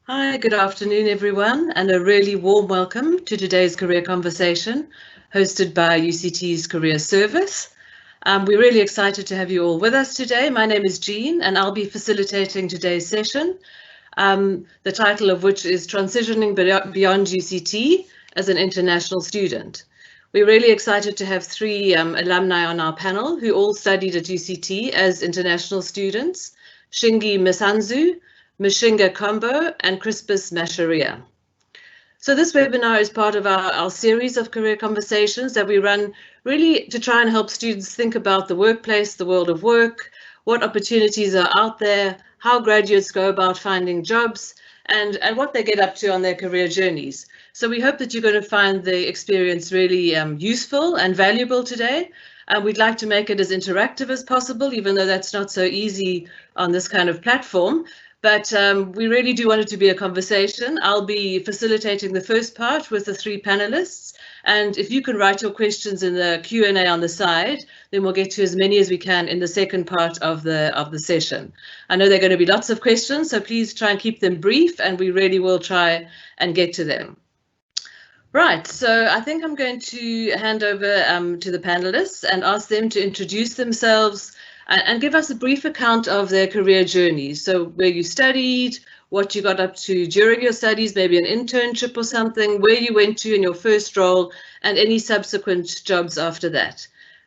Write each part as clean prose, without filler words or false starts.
Hi, good afternoon, everyone, and a really warm welcome to today's career conversation hosted by UCT's Career Service. We're really excited to have you all with us today. My name is Jean, and I'll be facilitating today's session, the title of which is Transitioning Beyond UCT as an International Student. We're really excited to have three alumni on our panel who all studied at UCT as international students: Masanzu, Mishinga Kombo, and Crispus Macharia. So this webinar is part of our series of career conversations that we run really to try and help students think about the workplace, the world of work, what opportunities are out there, how graduates go about finding jobs, and what they get up to on their career journeys. So we hope that you're going to find the experience really useful and valuable today. We'd like to make it as interactive as possible, even though that's not so easy on this kind of platform. But we really do want it to be a conversation. I'll be facilitating the first part with the three panelists. And if you can write your questions in the Q&A on the side, then we'll get to as many as we can in the second part of the session. I know there are going to be lots of questions, so please try and keep them brief, and we really will try and get to them. Right, so I think I'm going to hand over to the panelists and ask them to introduce themselves and give us a brief account of their career journeys. So where you studied, what you got up to during your studies, maybe an internship or something, where you went to in your first role, and any subsequent jobs after that.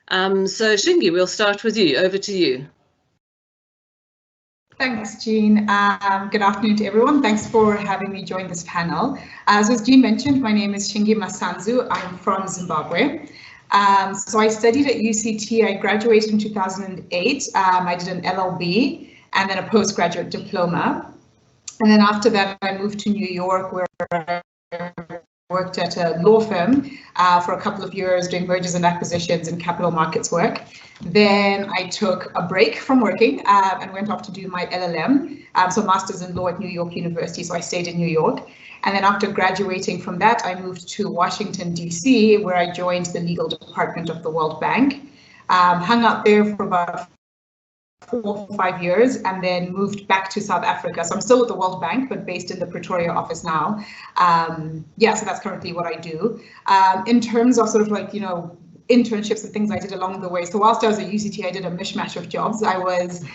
So Shingi, we'll start with you. Over to you. Thanks, Jean. Good afternoon to everyone. Thanks for having me join this panel. As Jean mentioned, my name is Shingira Masanzu. I'm from Zimbabwe. So I studied at UCT. I graduated in 2008. I did an LLB and then a postgraduate diploma. And then after that, I moved to New York, where I worked at a law firm for a couple of years doing mergers and acquisitions and capital markets work. Then I took a break from working and went off to do my LLM, so Masters in Law at New York University. So I stayed in New York. And then after graduating from that, I moved to Washington, D.C., where I joined the legal department of the World Bank. Hung out there for about 4 or 5 years and then moved back to South Africa. So I'm still with the World Bank, but based in the Pretoria office now. Yeah, so that's currently what I do. In terms of sort of like, internships and things I did along the way. So whilst I was at UCT, I did a mishmash of jobs. I was,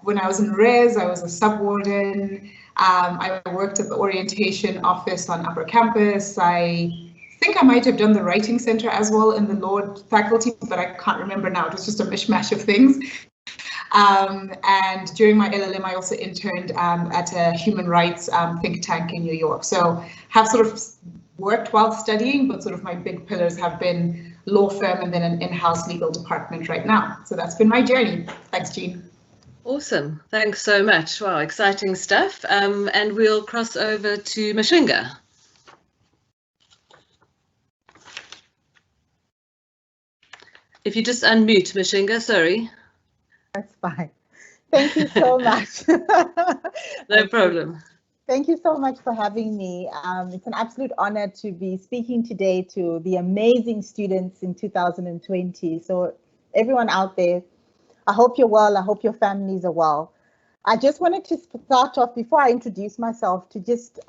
when I was in res, I was a sub-warden. I worked at the orientation office on Upper Campus. I think I might have done the writing center as well in the law faculty, but I can't remember now. It was just a mishmash of things. And during my LLM, I also interned at a human rights think tank in New York. So have sort of worked while studying, but sort of my big pillars have been law firm and then an in-house legal department right now. So that's been my journey. Thanks, Jean. Awesome. Thanks so much. Wow, exciting stuff. And we'll cross over to Mishinga. If you just unmute, Mishinga, sorry. That's fine. Thank you so much. No problem. Thank you so much for having me. It's an absolute honor to be speaking today to the amazing students in 2020. So everyone out there, I hope you're well. I hope your families are well. I just wanted to start off before I introduce myself to just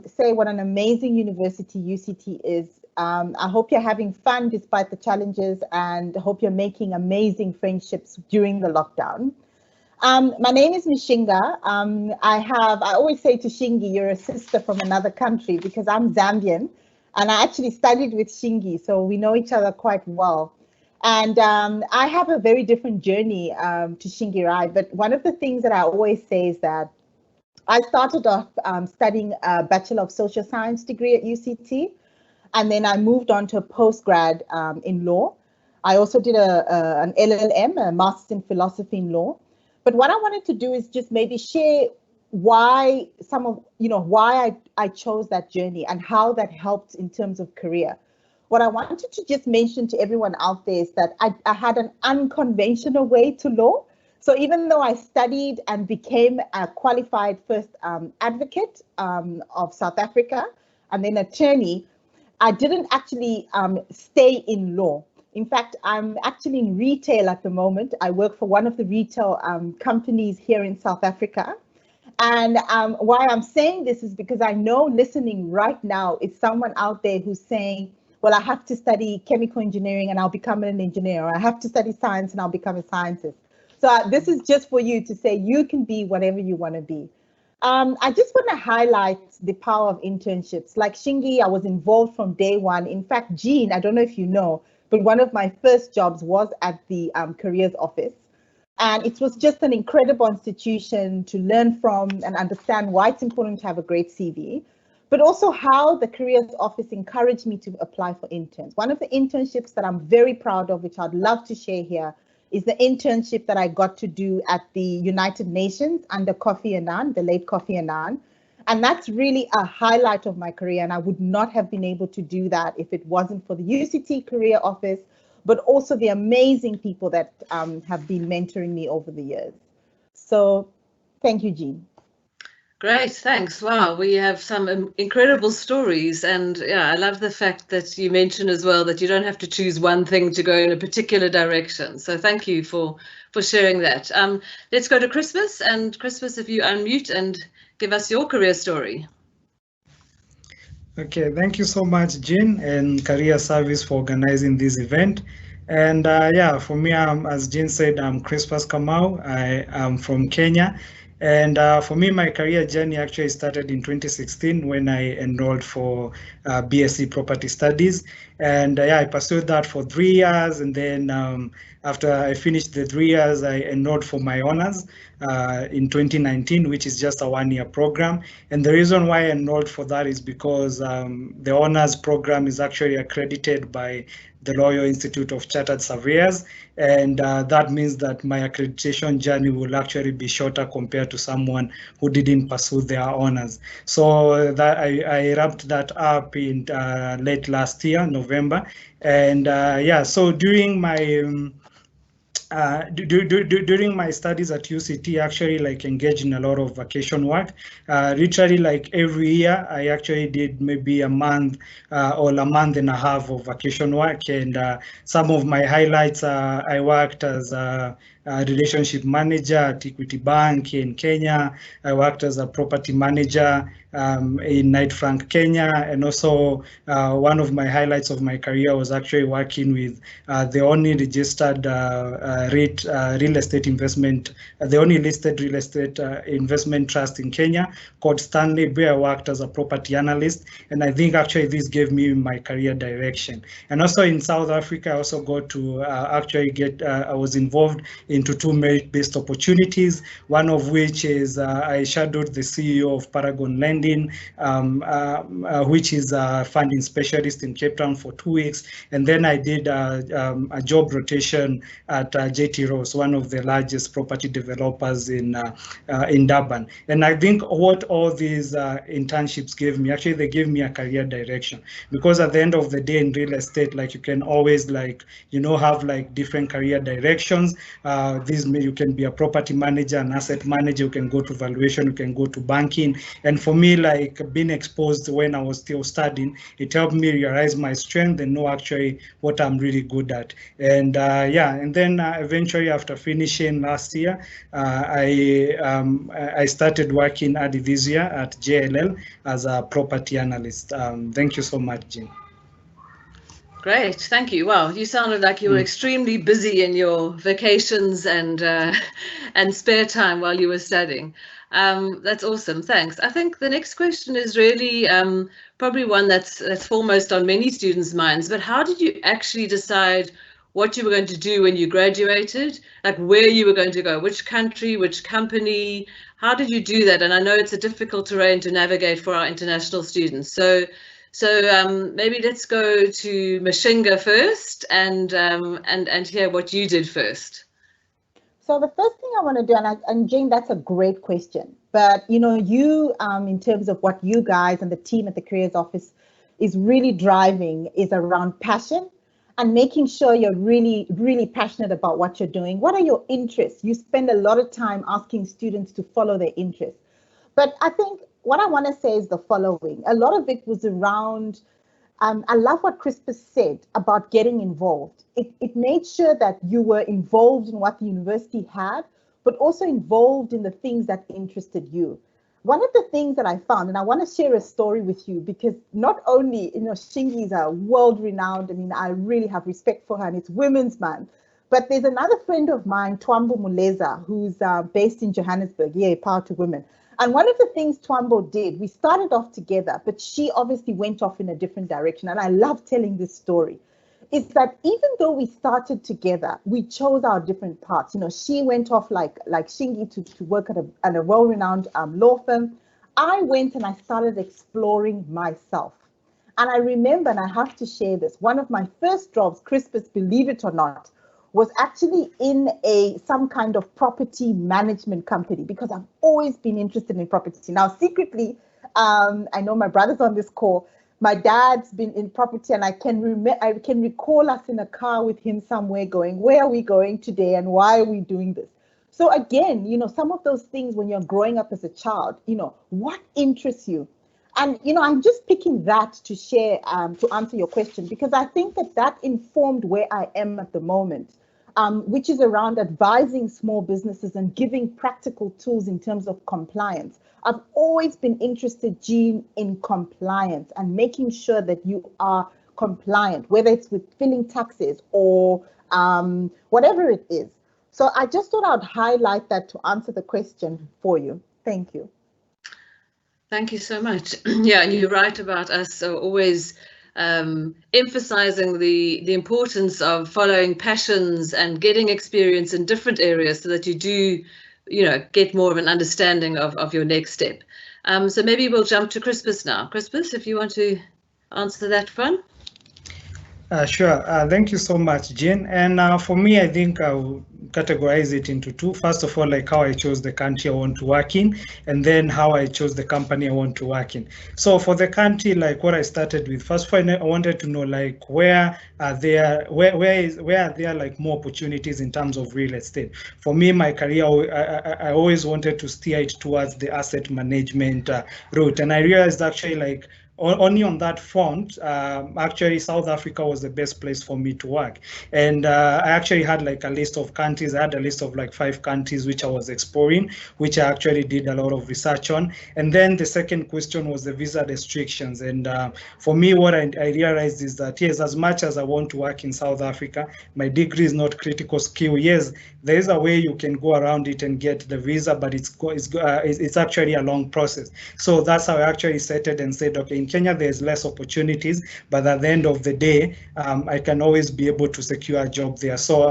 say what an amazing university UCT is. I hope you're having fun despite the challenges, and I hope you're making amazing friendships during the lockdown. My name is Mishinga. I always say to Shingi, you're a sister from another country, because I'm Zambian and I actually studied with Shingi, so we know each other quite well. And I have a very different journey to Shingira, but one of the things that I always say is that I started off studying a Bachelor of Social Science degree at UCT, and then I moved on to a postgrad in law. I also did an LLM, a Master's in Philosophy in Law. But what I wanted to do is just maybe share why why I chose that journey and how that helped in terms of career. What I wanted to just mention to everyone out there is that I had an unconventional way to law. So even though I studied and became a qualified first advocate of South Africa and then attorney, I didn't actually stay in law. In fact, I'm actually in retail at the moment. I work for one of the retail companies here in South Africa. And why I'm saying this is because I know listening right now is someone out there who's saying, well, I have to study chemical engineering and I'll become an engineer, or I have to study science and I'll become a scientist. So this is just for you to say you can be whatever you want to be. I just want to highlight the power of internships. Like Shingi, I was involved from day one. In fact, Jean, I don't know if you know, but one of my first jobs was at the careers office. And it was just an incredible institution to learn from and understand why it's important to have a great CV, but also how the careers office encouraged me to apply for interns. One of the internships that I'm very proud of, which I'd love to share here, is the internship that I got to do at the United Nations under Kofi Annan, the late Kofi Annan. And that's really a highlight of my career. And I would not have been able to do that if it wasn't for the UCT career office, but also the amazing people that have been mentoring me over the years. So thank you, Jean. Great, thanks. Wow, we have some incredible stories. And yeah, I love the fact that you mentioned as well that you don't have to choose one thing to go in a particular direction. So thank you for sharing that. Let's go to Crispus. And Crispus, if you unmute and give us your career story. Okay, thank you so much, Jean and Career Service for organizing this event. And yeah, for me, as Jean said, I'm Crispus Kamau. I am from Kenya. And for me, my career journey actually started in 2016 when I enrolled for BSc Property Studies. And yeah, I pursued that for 3 years. And then after I finished the 3 years, I enrolled for my honors in 2019, which is just a 1-year program. And the reason why I enrolled for that is because the honors program is actually accredited by the Royal Institute of Chartered Surveyors, and that means that my accreditation journey will actually be shorter compared to someone who didn't pursue their honors. So that I wrapped that up in late last year, November, and yeah, so during my during my studies at UCT, actually like engaged in a lot of vacation work. Literally like every year, I actually did maybe a month or a month and a half of vacation work. And some of my highlights, I worked as a relationship manager at Equity Bank in Kenya. I worked as a property manager in Knight Frank, Kenya. And also one of my highlights of my career was actually working with the only registered real estate investment, the only listed real estate investment trust in Kenya called Stanley, where I worked as a property analyst. And I think actually this gave me my career direction. And also in South Africa, I also got to actually get, I was involved into 2 merit-based opportunities, one of which is I shadowed the CEO of Paragon Lending, which is a funding specialist in Cape Town for 2 weeks. And then I did a job rotation at JT Ross, one of the largest property developers in Durban. And I think what all these internships gave me, actually they gave me a career direction, because at the end of the day in real estate, like you can always like, you know, have like different career directions. You can be a property manager, an asset manager, you can go to valuation, you can go to banking. And for me, like being exposed when I was still studying, it helped me realize my strength and know actually what I'm really good at. And yeah, and then eventually after finishing last year, I started working at this year at JLL as a property analyst. Thank you so much, Jean. Great, thank you. Wow, you sounded like you were extremely busy in your vacations and spare time while you were studying. That's awesome, thanks. I think the next question is really probably one that's foremost on many students' minds, but how did you actually decide what you were going to do when you graduated, like where you were going to go, which country, which company? How did you do that? And I know it's a difficult terrain to navigate for our international students. So maybe let's go to Mishinga first and hear what you did first. So the first thing I want to do, and Jane, that's a great question. But you know, you in terms of what you guys and the team at the Careers Office is really driving is around passion and making sure you're really, really passionate about what you're doing. What are your interests? You spend a lot of time asking students to follow their interests. But I think what I want to say is the following. A lot of it was around, I love what Crispus said about getting involved. It made sure that you were involved in what the university had, but also involved in the things that interested you. one of the things that I found, and I want to share a story with you, because not only, Shingi is a world-renowned, I really have respect for her, and it's Women's Month. But there's another friend of mine, Twambo Muleza, who's based in Johannesburg, Power to Women. And one of the things Twambo did, we started off together, but she obviously went off in a different direction. And I love telling this story, is that even though we started together, we chose our different paths. She went off like Shingi to work at a well-renowned law firm. I went and I started exploring myself. And I remember, and I have to share this, one of my first jobs, Crispus, believe it or not, was actually in some kind of property management company, because I've always been interested in property. Now, secretly, I know my brother's on this call. My dad's been in property, and I can recall us in a car with him somewhere going, where are we going today and why are we doing this? So again, some of those things when you're growing up as a child, what interests you? And, I'm just picking that to share, to answer your question, because I think that informed where I am at the moment, which is around advising small businesses and giving practical tools in terms of compliance. I've always been interested, Jean, in compliance and making sure that you are compliant, whether it's with filing taxes or whatever it is. So I just thought I'd highlight that to answer the question for you. Thank you. Thank you so much. Yeah, and you're right about us always emphasizing the importance of following passions and getting experience in different areas so that you do, get more of an understanding of your next step. So maybe we'll jump to Crispus now. Crispus, if you want to answer that one. Sure. Thank you so much, Jean. And for me, I think I'll categorize it into two. First of all, like how I chose the country I want to work in, and then how I chose the company I want to work in. So for the country, like what I started with, first of all, I wanted to know like where are there like more opportunities in terms of real estate. For me, my career, I always wanted to steer it towards the asset management route, and I realized actually like only on that front, actually South Africa was the best place for me to work. And I actually had like a list of countries. I had a list of like 5 countries which I was exploring, which I actually did a lot of research on. And then the second question was the visa restrictions. And for me, what I realized is that, yes, as much as I want to work in South Africa, my degree is not critical skill. Yes, there is a way you can go around it and get the visa, but it's actually a long process. So that's how I actually set it and said, okay, in Kenya, there's less opportunities, but at the end of the day, I can always be able to secure a job there. So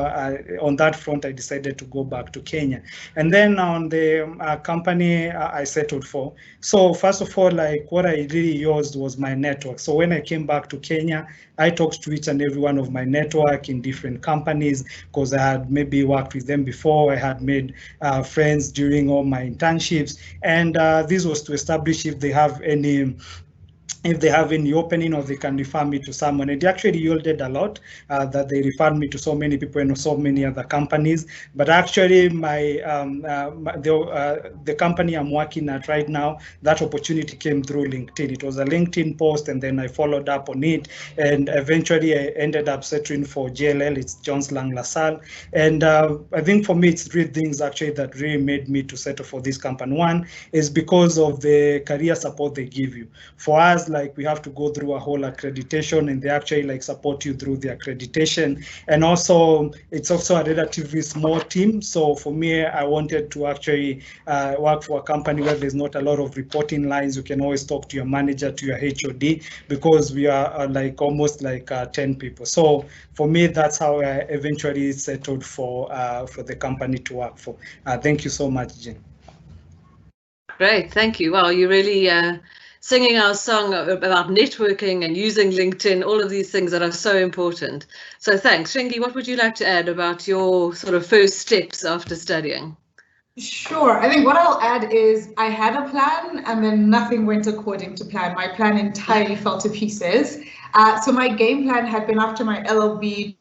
on that front, I decided to go back to Kenya. And then on the company I settled for. So first of all, like what I really used was my network. So when I came back to Kenya, I talked to each and every one of my network in different companies because I had maybe worked with them before. I had made friends during all my internships. And this was to establish if they have any opening or they can refer me to someone. It actually yielded a lot that they referred me to so many people and so many other companies. But actually the company I'm working at right now, that opportunity came through LinkedIn. It was a LinkedIn post and then I followed up on it. And eventually I ended up settling for JLL, it's Jones Lang LaSalle. And I think for me, it's 3 things actually that really made me to settle for this company. One is because of the career support they give you. For us, like we have to go through a whole accreditation and they actually like support you through the accreditation. And also it's also a relatively small team. So for me, I wanted to actually work for a company where there's not a lot of reporting lines. You can always talk to your manager, to your HOD, because we are like almost like 10 people. So for me, that's how I eventually settled for the company to work for. Thank you so much, Jen. Great, thank you. Wow, you really singing our song about networking and using LinkedIn, all of these things that are so important. So thanks. Shingi, what would you like to add about your sort of first steps after studying? Sure. I think what I'll add is I had a plan and then nothing went according to plan. My plan entirely fell to pieces. So my game plan had been after my LLB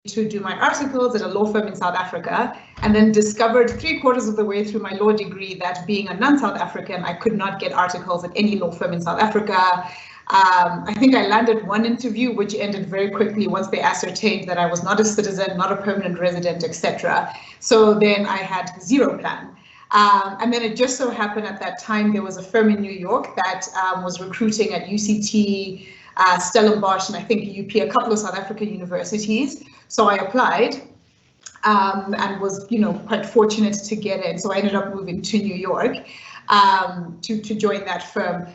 to do my articles at a law firm in South Africa, and then discovered 3/4 of the way through my law degree that being a non-South African, I could not get articles at any law firm in South Africa. I think I landed one interview, which ended very quickly once they ascertained that I was not a citizen, not a permanent resident, etc. So then I had 0 plan. And then it just so happened at that time there was a firm in New York that was recruiting at UCT, Stellenbosch, and I think UP, a couple of South African universities. So I applied and was, quite fortunate to get in. So I ended up moving to New York to join that firm.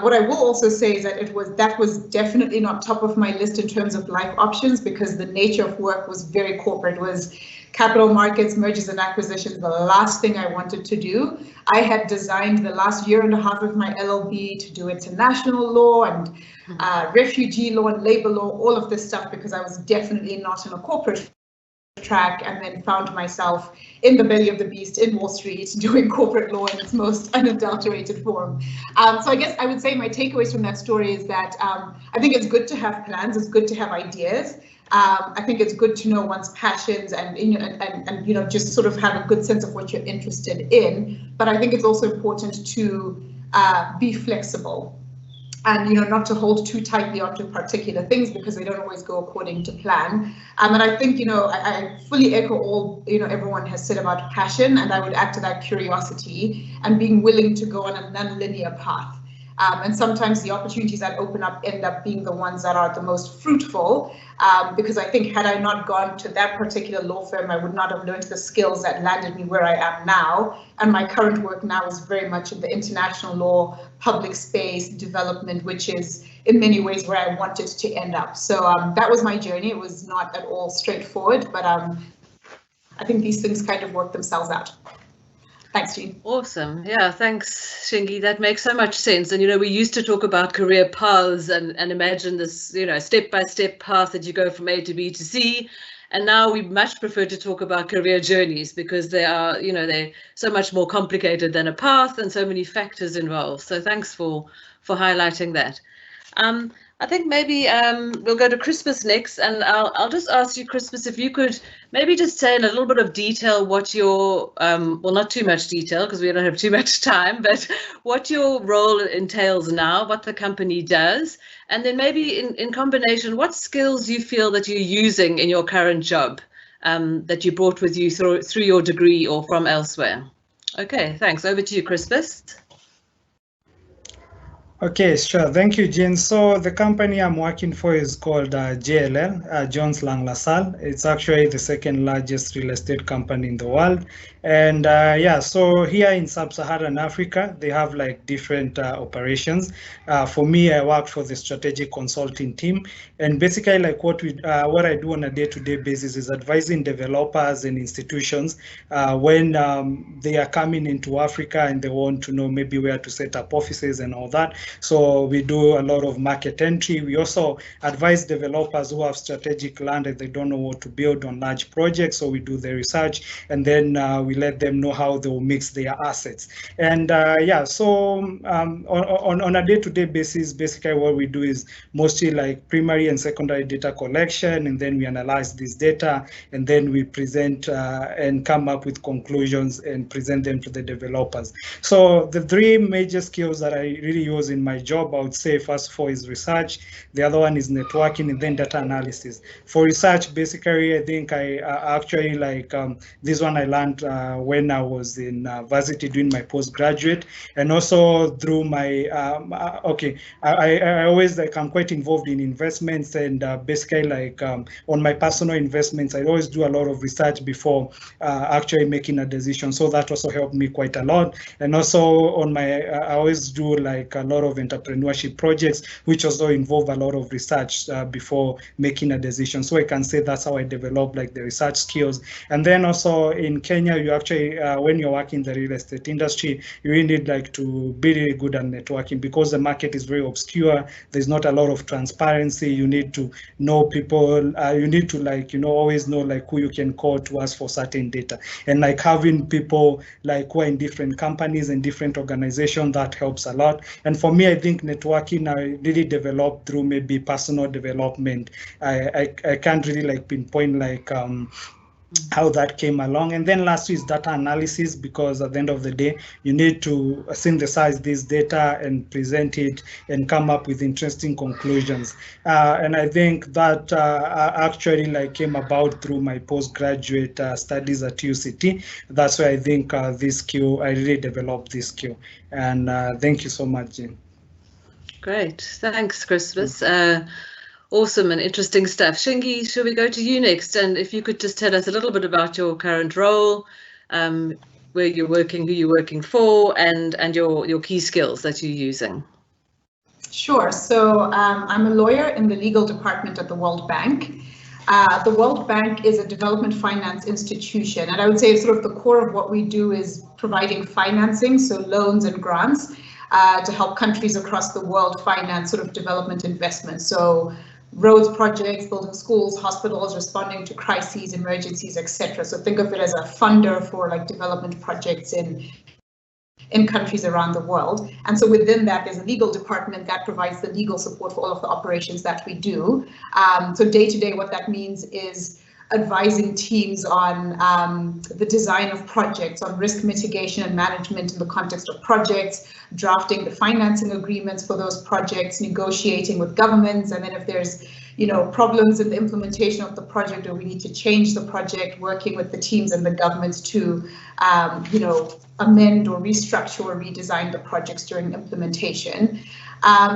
What I will also say is that was definitely not top of my list in terms of life options, because the nature of work was very corporate. It was capital markets, mergers and acquisitions, the last thing I wanted to do. I had designed the last year and a half of my LLB to do international law and refugee law and labor law, all of this stuff, because I was definitely not in a corporate track, and then found myself in the belly of the beast in Wall Street doing corporate law in its most unadulterated form. So I guess I would say my takeaways from that story is that I think it's good to have plans, it's good to have ideas. I think it's good to know one's passions and just sort of have a good sense of what you're interested in. But I think it's also important to be flexible and not to hold too tightly onto particular things, because they don't always go according to plan. And I think I fully echo all everyone has said about passion, and I would add to that curiosity and being willing to go on a non-linear path. And sometimes the opportunities that open up end up being the ones that are the most fruitful, because I think had I not gone to that particular law firm, I would not have learned the skills that landed me where I am now. And my current work now is very much in the international law, public space development, which is in many ways where I wanted to end up. So that was my journey. It was not at all straightforward, but I think these things kind of work themselves out. Thanks, Jean. Awesome. Yeah, thanks, Shingi. That makes so much sense. And, we used to talk about career paths and imagine this, step-by-step path that you go from A to B to C. And now we much prefer to talk about career journeys, because they are, they're so much more complicated than a path and so many factors involved. So thanks for highlighting that. I think maybe we'll go to Crispus next, and I'll just ask you, Crispus, if you could maybe just say in a little bit of detail what your, well, not too much detail because we don't have too much time, but what your role entails now, what the company does, and then maybe in combination, what skills you feel that you're using in your current job that you brought with you through your degree or from elsewhere. Okay, thanks. Over to you, Crispus. Okay, sure. Thank you, Jean. So the company I'm working for is called JLL, Jones Lang LaSalle. It's actually the second largest real estate company in the world. And so here in Sub-Saharan Africa, they have like different operations. For me, I work for the strategic consulting team. And basically like what I do on a day-to-day basis is advising developers and institutions when they are coming into Africa and they want to know maybe where to set up offices and all that. So we do a lot of market entry. We also advise developers who have strategic land and they don't know what to build on large projects. So we do the research, and then we let them know how they will mix their assets. And on a day-to-day basis, basically what we do is mostly like primary and secondary data collection, and then we analyze this data, and then we present and come up with conclusions and present them to the developers. So the three major skills that I really use in my job, I would say first of all is research, the other one is networking, and then data analysis. For research, basically, I think I actually like this one I learned when I was in Varsity doing my postgraduate, and also through my I always like I'm quite involved in investments, and basically like on my personal investments, I always do a lot of research before actually making a decision. So that also helped me quite a lot. And also on my I always do like a lot of entrepreneurship projects, which also involve a lot of research before making a decision. So I can say that's how I develop like the research skills. And then also in Kenya, you actually when you're working in the real estate industry, you really need like to be really good at networking, because the market is very obscure. There's not a lot of transparency. You need to know people. You need to like always know like who you can call to ask for certain data, and like having people like who are in different companies and different organizations, that helps a lot. And for me, I think networking I really developed through maybe personal development. I can't really like pinpoint like how that came along. And then lastly is data analysis, because at the end of the day, you need to synthesize this data and present it and come up with interesting conclusions. And I think that actually came about through my postgraduate studies at UCT. That's why I think this skill, I really developed this skill. And thank you so much, Jean. Great, thanks, Crispus. Awesome and interesting stuff. Shingi, shall we go to you next? And if you could just tell us a little bit about your current role, where you're working, who you're working for, and your key skills that you're using. Sure. So I'm a lawyer in the legal department at the World Bank. The World Bank is a development finance institution, and I would say sort of the core of what we do is providing financing, so loans and grants, to help countries across the world finance sort of development investments. So roads projects, building schools, hospitals, responding to crises, emergencies, etc. So think of it as a funder for development projects in countries around the world. And so within that, there's a legal department that provides the legal support for all of the operations that we do. So day to day, what that means is advising teams on the design of projects, on risk mitigation and management in the context of projects, drafting the financing agreements for those projects, negotiating with governments, and then if there's problems in the implementation of the project or we need to change the project, working with the teams and the governments to amend or restructure or redesign the projects during implementation.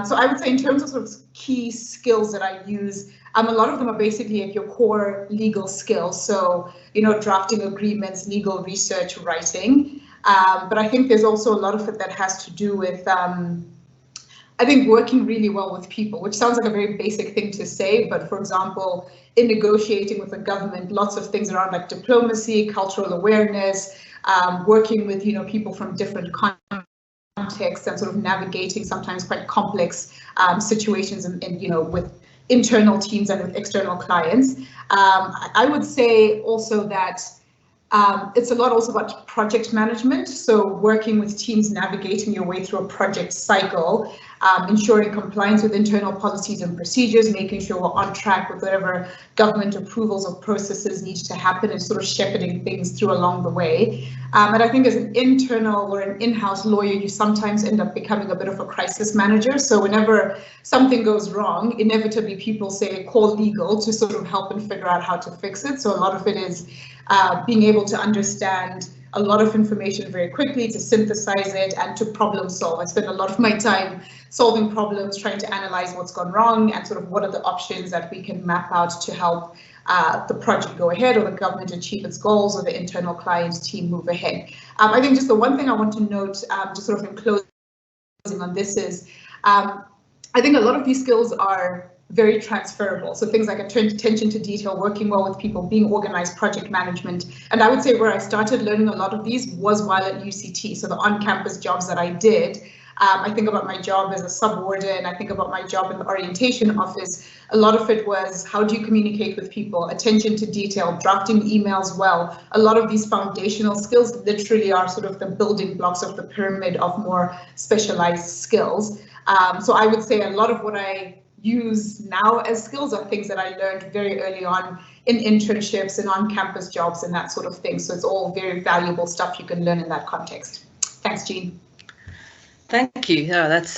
So I would say in terms of sort of key skills that I use, a lot of them are basically your core legal skills. So, drafting agreements, legal research, writing. But I think there's also a lot of it that has to do with, I think, working really well with people, which sounds like a very basic thing to say. But for example, in negotiating with the government, lots of things around diplomacy, cultural awareness, working with, people from different contexts and sort of navigating sometimes quite complex situations and with internal teams and with external clients. I would say also that it's a lot also about project management. So working with teams, navigating your way through a project cycle, ensuring compliance with internal policies and procedures, making sure we're on track with whatever government approvals or processes need to happen, and sort of shepherding things through along the way. And I think as an internal or an in-house lawyer, you sometimes end up becoming a bit of a crisis manager. So whenever something goes wrong, inevitably people say call legal to sort of help and figure out how to fix it. So a lot of it is being able to understand a lot of information very quickly, to synthesize it and to problem solve. I spend a lot of my time solving problems, trying to analyze what's gone wrong and sort of what are the options that we can map out to help the project go ahead, or the government achieve its goals, or the internal client team move ahead. I think just the one thing I want to note, just sort of in closing on this is, I think a lot of these skills are very transferable. So things like attention to detail, working well with people, being organized, project management. And I would say where I started learning a lot of these was while at UCT. So the on-campus jobs that I did, I think about my job as a subwarden, I think about my job in the orientation office. A lot of it was, how do you communicate with people, attention to detail, drafting emails well. A lot of these foundational skills literally are sort of the building blocks of the pyramid of more specialized skills. So I would say a lot of what I use now as skills are things that I learned very early on in internships and on-campus jobs and that sort of thing. So it's all very valuable stuff you can learn in that context. Thanks, Jean. Thank you. Oh, that's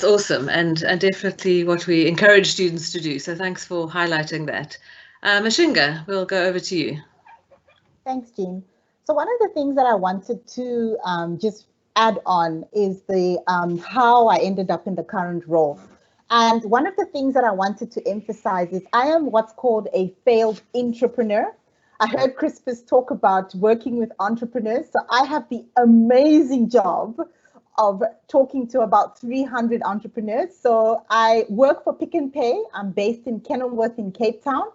awesome, and definitely what we encourage students to do. So thanks for highlighting that. Mishinga, we'll go over to you. Thanks, Jean. So one of the things that I wanted to just add on is the how I ended up in the current role. And one of the things that I wanted to emphasize is I am what's called a failed entrepreneur. I heard Crispus talk about working with entrepreneurs. So I have the amazing job of talking to about 300 entrepreneurs. So I work for Pick n Pay. I'm based in Kenilworth in Cape Town.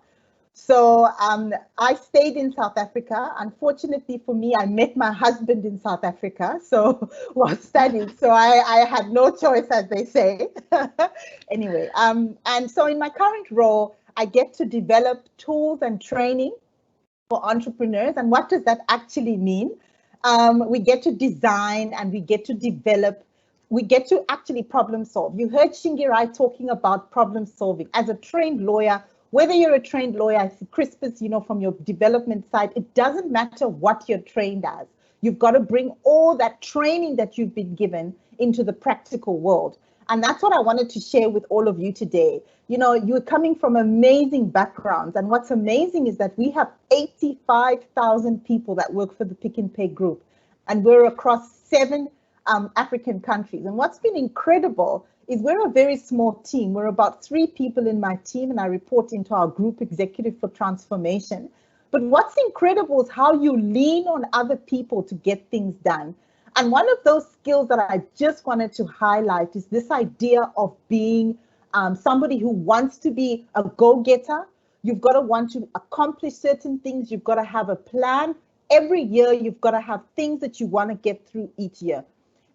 So I stayed in South Africa. Unfortunately for me, I met my husband in South Africa, so while studying. So I had no choice, as they say. Anyway, and so in my current role, I get to develop tools and training for entrepreneurs. And what does that actually mean? We get to design and we get to develop. We get to actually problem solve. You heard Shingira talking about problem solving. As a trained lawyer, Whether you're a trained lawyer, I see Crispus, you know, from your development side, it doesn't matter what you're trained as. You've got to bring all that training that you've been given into the practical world. And that's what I wanted to share with all of you today. You know, you're coming from amazing backgrounds. And what's amazing is that we have 85,000 people that work for the Pick and Pay group. And we're across 7 African countries. And what's been incredible is we're a very small team. We're about 3 people in my team, and I report into our group executive for transformation. But what's incredible is how you lean on other people to get things done. And one of those skills that I just wanted to highlight is this idea of being somebody who wants to be a go-getter. You've got to want to accomplish certain things. You've got to have a plan. Every year, you've got to have things that you want to get through each year.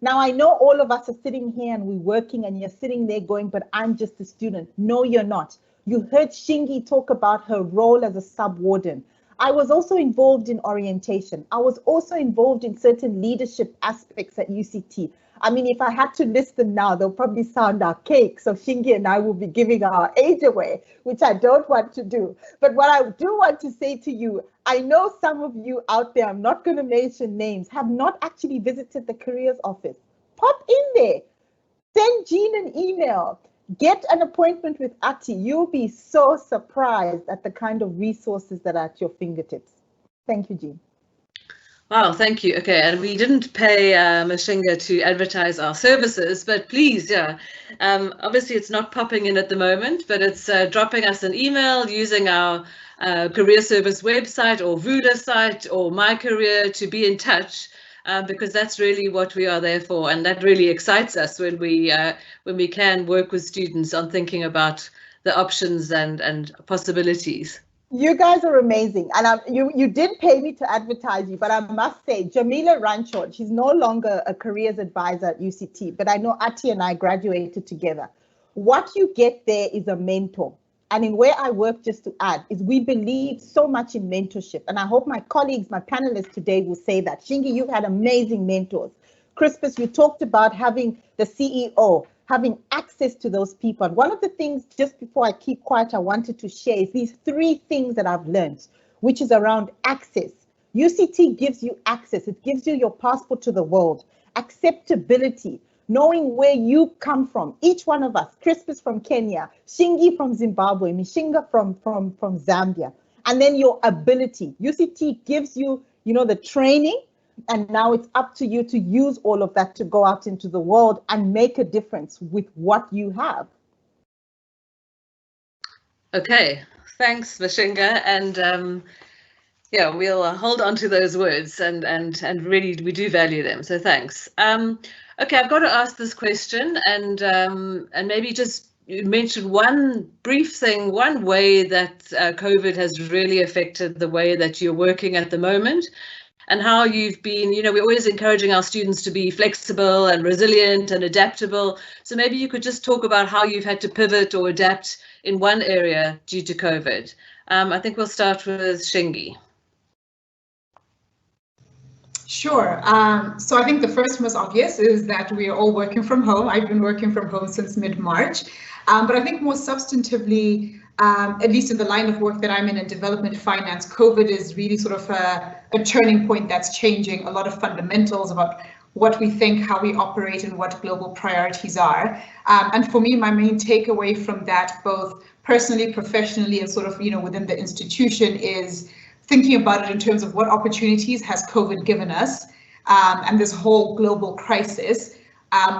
Now, I know all of us are sitting here and we're working and you're sitting there going, but I'm just a student. No, you're not. You heard Shingi talk about her role as a sub-warden. I was also involved in orientation. I was also involved in certain leadership aspects at UCT. I mean, if I had to list them now, they'll probably sound archaic. So Shingi and I will be giving our age away, which I don't want to do. But what I do want to say to you, I know some of you out there, I'm not going to mention names, have not actually visited the careers office. Pop in there, send Jean an email, get an appointment with Ati. You'll be so surprised at the kind of resources that are at your fingertips. Thank you, Jean. Wow, thank you. Okay, and we didn't pay Mishinga to advertise our services, but please, yeah. Obviously, it's not popping in at the moment, but it's dropping us an email using our career service website or Vuda site or My Career to be in touch, because that's really what we are there for, and that really excites us when we can work with students on thinking about the options and possibilities. You guys are amazing, and you did pay me to advertise you, but I must say, Jamila Ranchot, she's no longer a careers advisor at UCT, but I know Ati and I graduated together. What you get there is a mentor, and in where I work, just to add, is we believe so much in mentorship, and I hope my colleagues, my panelists today will say that. Shingi, you've had amazing mentors. Crispus, you talked about having the CEO, having access to those people. And one of the things, just before I keep quiet, I wanted to share is these 3 things that I've learned, which is around access. UCT gives you access. It gives you your passport to the world. Acceptability, knowing where you come from. Each one of us, Crispus from Kenya, Shingi from Zimbabwe, Mishinga from Zambia. And then your ability. UCT gives you, you know, the training. And now it's up to you to use all of that to go out into the world and make a difference with what you have. Okay, thanks, Mishinga. And yeah, we'll hold on to those words and really we do value them. So thanks. Okay, I've got to ask this question and maybe just mention one brief thing, one way that COVID has really affected the way that you're working at the moment. And how you've been, you know, we're always encouraging our students to be flexible and resilient and adaptable. So maybe you could just talk about how you've had to pivot or adapt in one area due to COVID. I think we'll start with Shingi. Sure. So I think the first most obvious is that we are all working from home. I've been working from home since mid-March. But I think more substantively, at least in the line of work that I'm in development finance, COVID is really sort of a turning point that's changing a lot of fundamentals about what we think, how we operate, and what global priorities are. And for me, my main takeaway from that, both personally, professionally, and sort of, you know, within the institution, is thinking about it in terms of what opportunities has COVID given us, and this whole global crisis.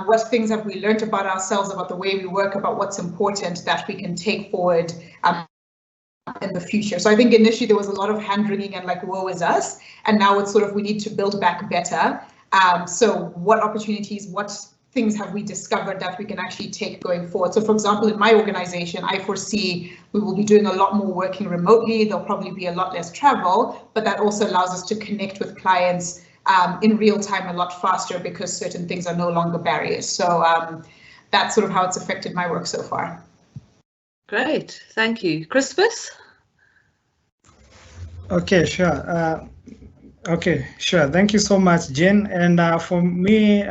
What things have we learned about ourselves, about the way we work, about what's important that we can take forward in the future. So I think initially there was a lot of hand-wringing and like, woe is us. And now it's sort of, we need to build back better. So what opportunities, what things have we discovered that we can actually take going forward? So for example, in my organization, I foresee we will be doing a lot more working remotely. There'll probably be a lot less travel, but that also allows us to connect with clients in real time a lot faster because certain things are no longer barriers. So that's sort of how it's affected my work so far. Great, thank you. Crispus? Okay, sure. Okay, sure. Thank you so much, Jen. And for me,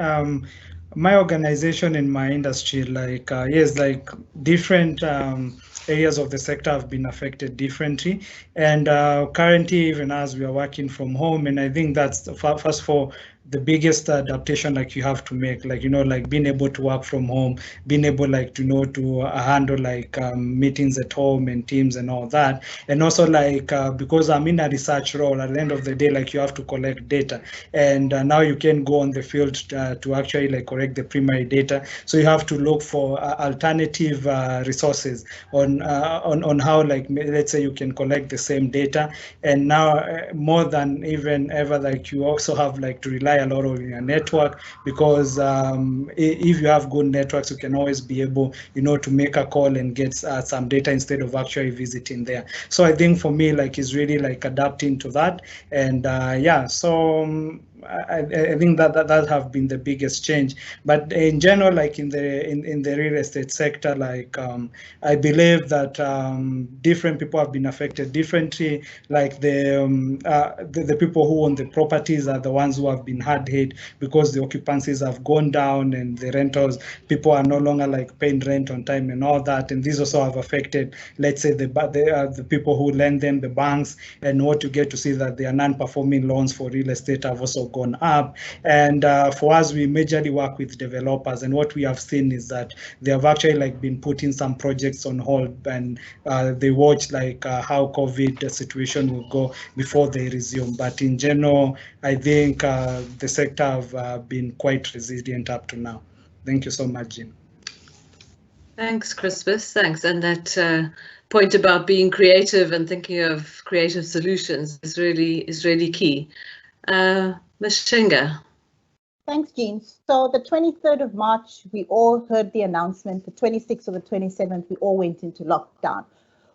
my organization in my industry, like yes, like different areas of the sector have been affected differently. And currently, even as we are working from home, and I think that's first for the biggest adaptation like you have to make, like, like being able to work from home, being able like to handle like meetings at home and teams and all that. And also like because I'm in a research role, at the end of the day, like you have to collect data, and now you can go on the field to actually like collect the primary data. So you have to look for alternative resources on how, like, let's say you can collect the same data. And now more than even ever, like you also have like to rely a lot on your network, because if you have good networks, you can always be able, to make a call and get some data instead of actually visiting there. So I think for me, like, it's really like adapting to that. And yeah, so I think that have been the biggest change. But in general, like in the real estate sector, like I believe that different people have been affected differently. Like the people who own the properties are the ones who have been hard hit, because the occupancies have gone down and the rentals, people are no longer like paying rent on time and all that. And these also have affected, let's say, the people who lend them, the banks, and what you get to see that their non-performing loans for real estate have also gone up. And for us, we majorly work with developers, and what we have seen is that they have actually like been putting some projects on hold, and they watch like how COVID situation will go before they resume. But in general, I think the sector have been quite resilient up to now. Thank you so much, Jean. Thanks, Crispus. Thanks. And that point about being creative and thinking of creative solutions is really key. Mishinga. Thanks, Jean. So the 23rd of March, we all heard the announcement. The 26th or the 27th, we all went into lockdown.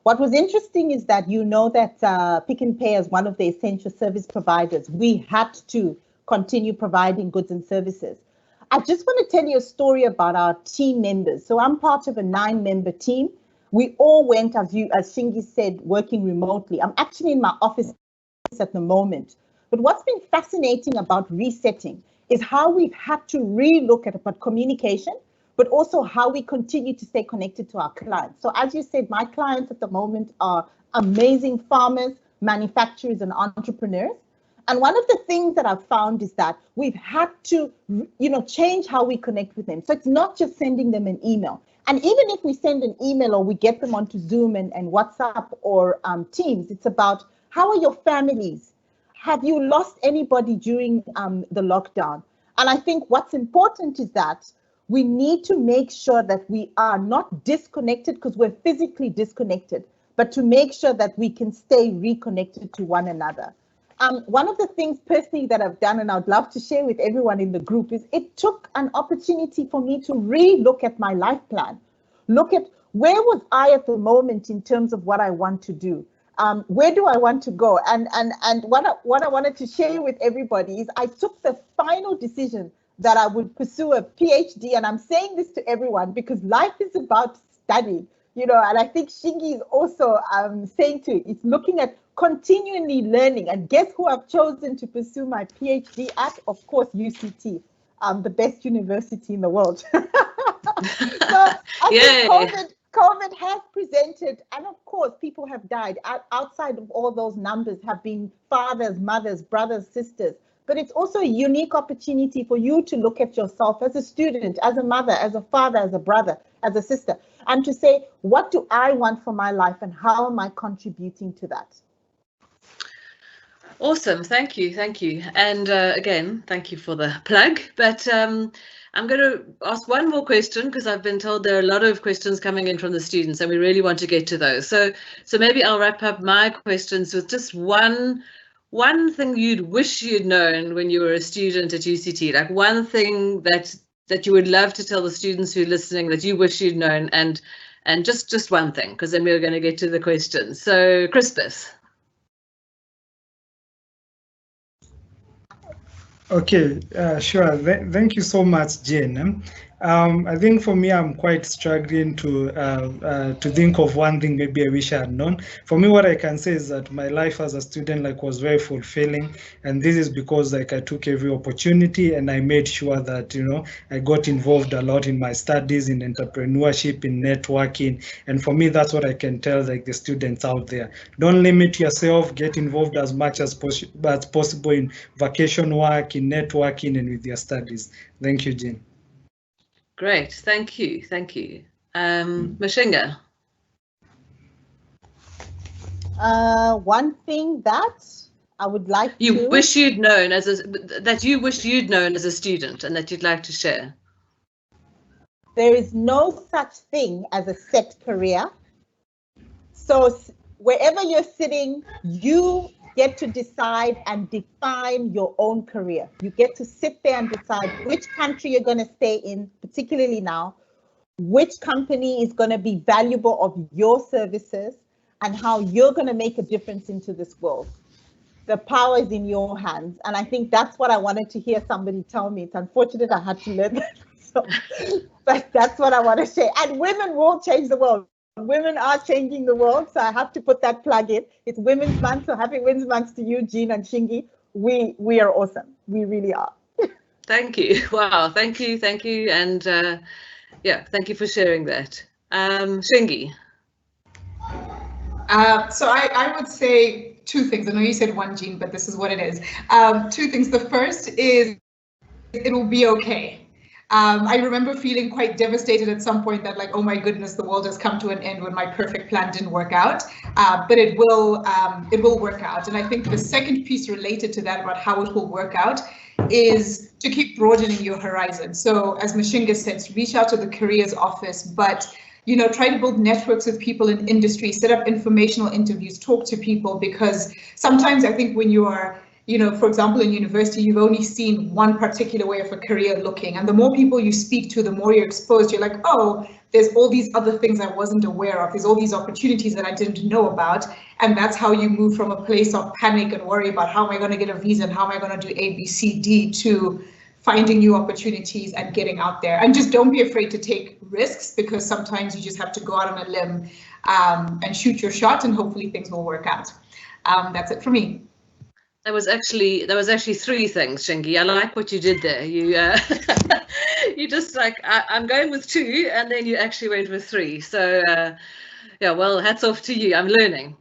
What was interesting is that that Pick n Pay, as one of the essential service providers, we had to continue providing goods and services. I just want to tell you a story about our team members. So I'm part of a 9-member team. We all went, as Shingi said, working remotely. I'm actually in my office at the moment. But what's been fascinating about resetting is how we've had to re-look at about communication, but also how we continue to stay connected to our clients. So as you said, my clients at the moment are amazing farmers, manufacturers, and entrepreneurs. And one of the things that I've found is that we've had to, change how we connect with them. So it's not just sending them an email. And even if we send an email or we get them onto Zoom and WhatsApp or Teams, it's about, how are your families? Have you lost anybody during the lockdown? And I think what's important is that we need to make sure that we are not disconnected because we're physically disconnected, but to make sure that we can stay reconnected to one another. One of the things personally that I've done, and I'd love to share with everyone in the group, is it took an opportunity for me to re-look at my life plan. Look at where was I at the moment in terms of what I want to do. Where do I want to go? And what I wanted to share with everybody is I took the final decision that I would pursue a PhD. And I'm saying this to everyone because life is about study, and I think Shingi is also saying to it, it's looking at continually learning. And guess who I've chosen to pursue my PhD at? Of course, UCT, the best university in the world. So I think COVID has presented, and of course, people have died. Outside of all those numbers have been fathers, mothers, brothers, sisters. But it's also a unique opportunity for you to look at yourself as a student, as a mother, as a father, as a brother, as a sister, and to say, what do I want for my life and how am I contributing to that? Awesome, thank you. And again, thank you for the plug. But I'm going to ask one more question because I've been told there are a lot of questions coming in from the students and we really want to get to those. So maybe I'll wrap up my questions with just one thing you'd wish you'd known when you were a student at UCT, like one thing that you would love to tell the students who are listening that you wish you'd known, and just one thing, because then we're going to get to the questions. So Crispus. Okay, sure. Thank you so much, Jane. I think for me, I'm quite struggling to think of one thing maybe I wish I had known. For me, what I can say is that my life as a student was very fulfilling, and this is because I took every opportunity and I made sure that I got involved a lot in my studies, in entrepreneurship, in networking, and for me that's what I can tell the students out there. Don't limit yourself. Get involved as much as possible in vacation work, in networking, and with your studies. Thank you, Jean. Great, thank you. Mishinga. One thing that I would like you wish you'd known as a student and that you'd like to share. There is no such thing as a set career. So wherever you're sitting, you get to decide and define your own career. You get to sit there and decide which country you're going to stay in, particularly now, which company is going to be valuable of your services, and how you're going to make a difference into this world. The power is in your hands. And I think that's what I wanted to hear somebody tell me. It's unfortunate I had to learn that. But that's what I want to say. And women will change the world. Women are changing the world, so I have to put that plug in. It's Women's Month, so happy Women's Month to you, Jean and Shingi. We are awesome. We really are. Thank you. Wow. Thank you. And yeah, thank you for sharing that. Shingi. So I would say two things. I know you said one, Jean, but this is what it is. Two things. The first is it will be okay. I remember feeling quite devastated at some point that oh my goodness, the world has come to an end when my perfect plan didn't work out. But it will work out. And I think the second piece related to that about how it will work out is to keep broadening your horizon. So as Mishinga said, reach out to the careers office, but try to build networks with people in industry, set up informational interviews, talk to people, because sometimes I think when you are for example, in university, you've only seen one particular way of a career looking. And the more people you speak to, the more you're exposed. You're like, oh, there's all these other things I wasn't aware of. There's all these opportunities that I didn't know about. And that's how you move from a place of panic and worry about how am I going to get a visa and how am I going to do A, B, C, D to finding new opportunities and getting out there. And just don't be afraid to take risks, because sometimes you just have to go out on a limb and shoot your shot, and hopefully things will work out. That's it for me. There was actually three things, Shingi. I like what you did there. You you just I'm going with two, and then you actually went with three. So yeah, well, hats off to you. I'm learning.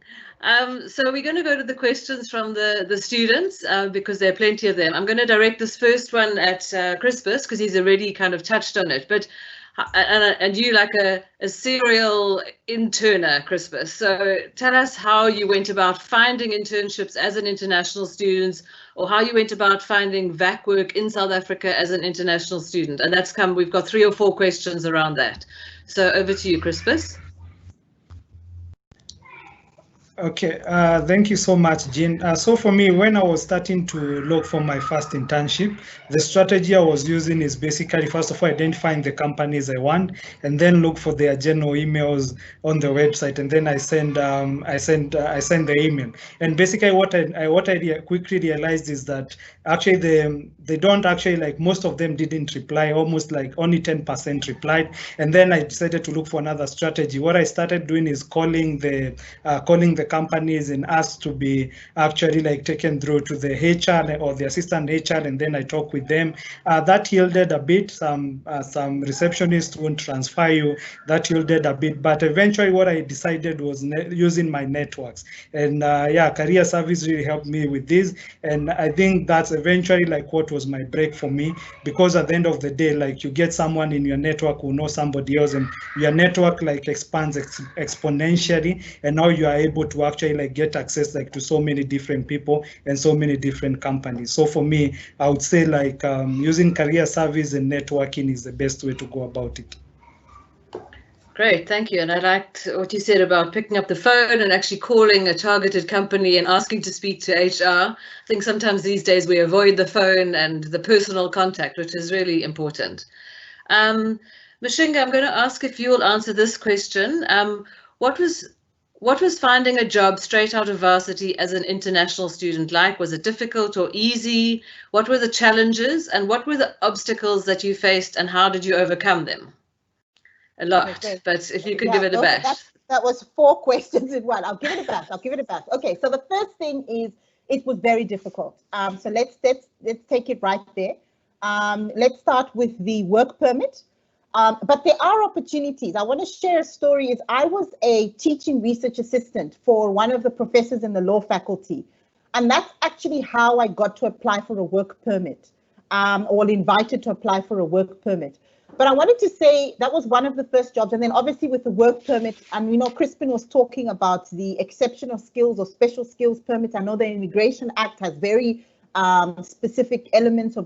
So we're going to go to the questions from the students because there are plenty of them. I'm going to direct this first one at Crispus because he's already kind of touched on it. But and you like a serial interner, Crispus. So tell us how you went about finding internships as an international student, or how you went about finding VAC work in South Africa as an international student. And we've got 3 or 4 questions around that. So over to you, Crispus. Okay, thank you so much, Jean. So for me, when I was starting to look for my first internship, the strategy I was using is basically, first of all, identifying the companies I want, and then look for their general emails on the website, and then I send the email. And basically, what I quickly realized is that actually they don't actually most of them didn't reply. Almost only 10% replied. And then I decided to look for another strategy. What I started doing is calling the companies and asked to be actually taken through to the HR or the assistant HR, and then I talk with them. That yielded a bit. Some receptionists won't transfer you. That yielded a bit, but eventually what I decided was using my networks. And yeah, career service really helped me with this, and I think that's eventually what was my break for me, because at the end of the day, you get someone in your network who knows somebody else, and your network expands exponentially, and now you are able to actually get access to so many different people and so many different companies. So for me, I would say using career service and networking is the best way to go about it. Great, thank you. And I liked what you said about picking up the phone and actually calling a targeted company and asking to speak to HR. I think sometimes these days we avoid the phone and the personal contact, which is really important. Mishinga, I'm going to ask if you will answer this question. What was What was finding a job straight out of varsity as an international student like? Was it difficult or easy? What were the challenges and what were the obstacles that you faced and how did you overcome them? A lot, Okay. but if you could give it a bash. That was 4 questions in one. I'll give it a bash. Okay, so the first thing is it was very difficult. So let's take it right there. Let's start with the work permit. But there are opportunities. I want to share a story. I was a teaching research assistant for one of the professors in the law faculty. And that's actually how I got to apply for a work permit, or invited to apply for a work permit. But I wanted to say that was one of the first jobs. And then obviously with the work permit, and Crispin was talking about the exceptional skills or special skills permits. I know the Immigration Act has very specific elements of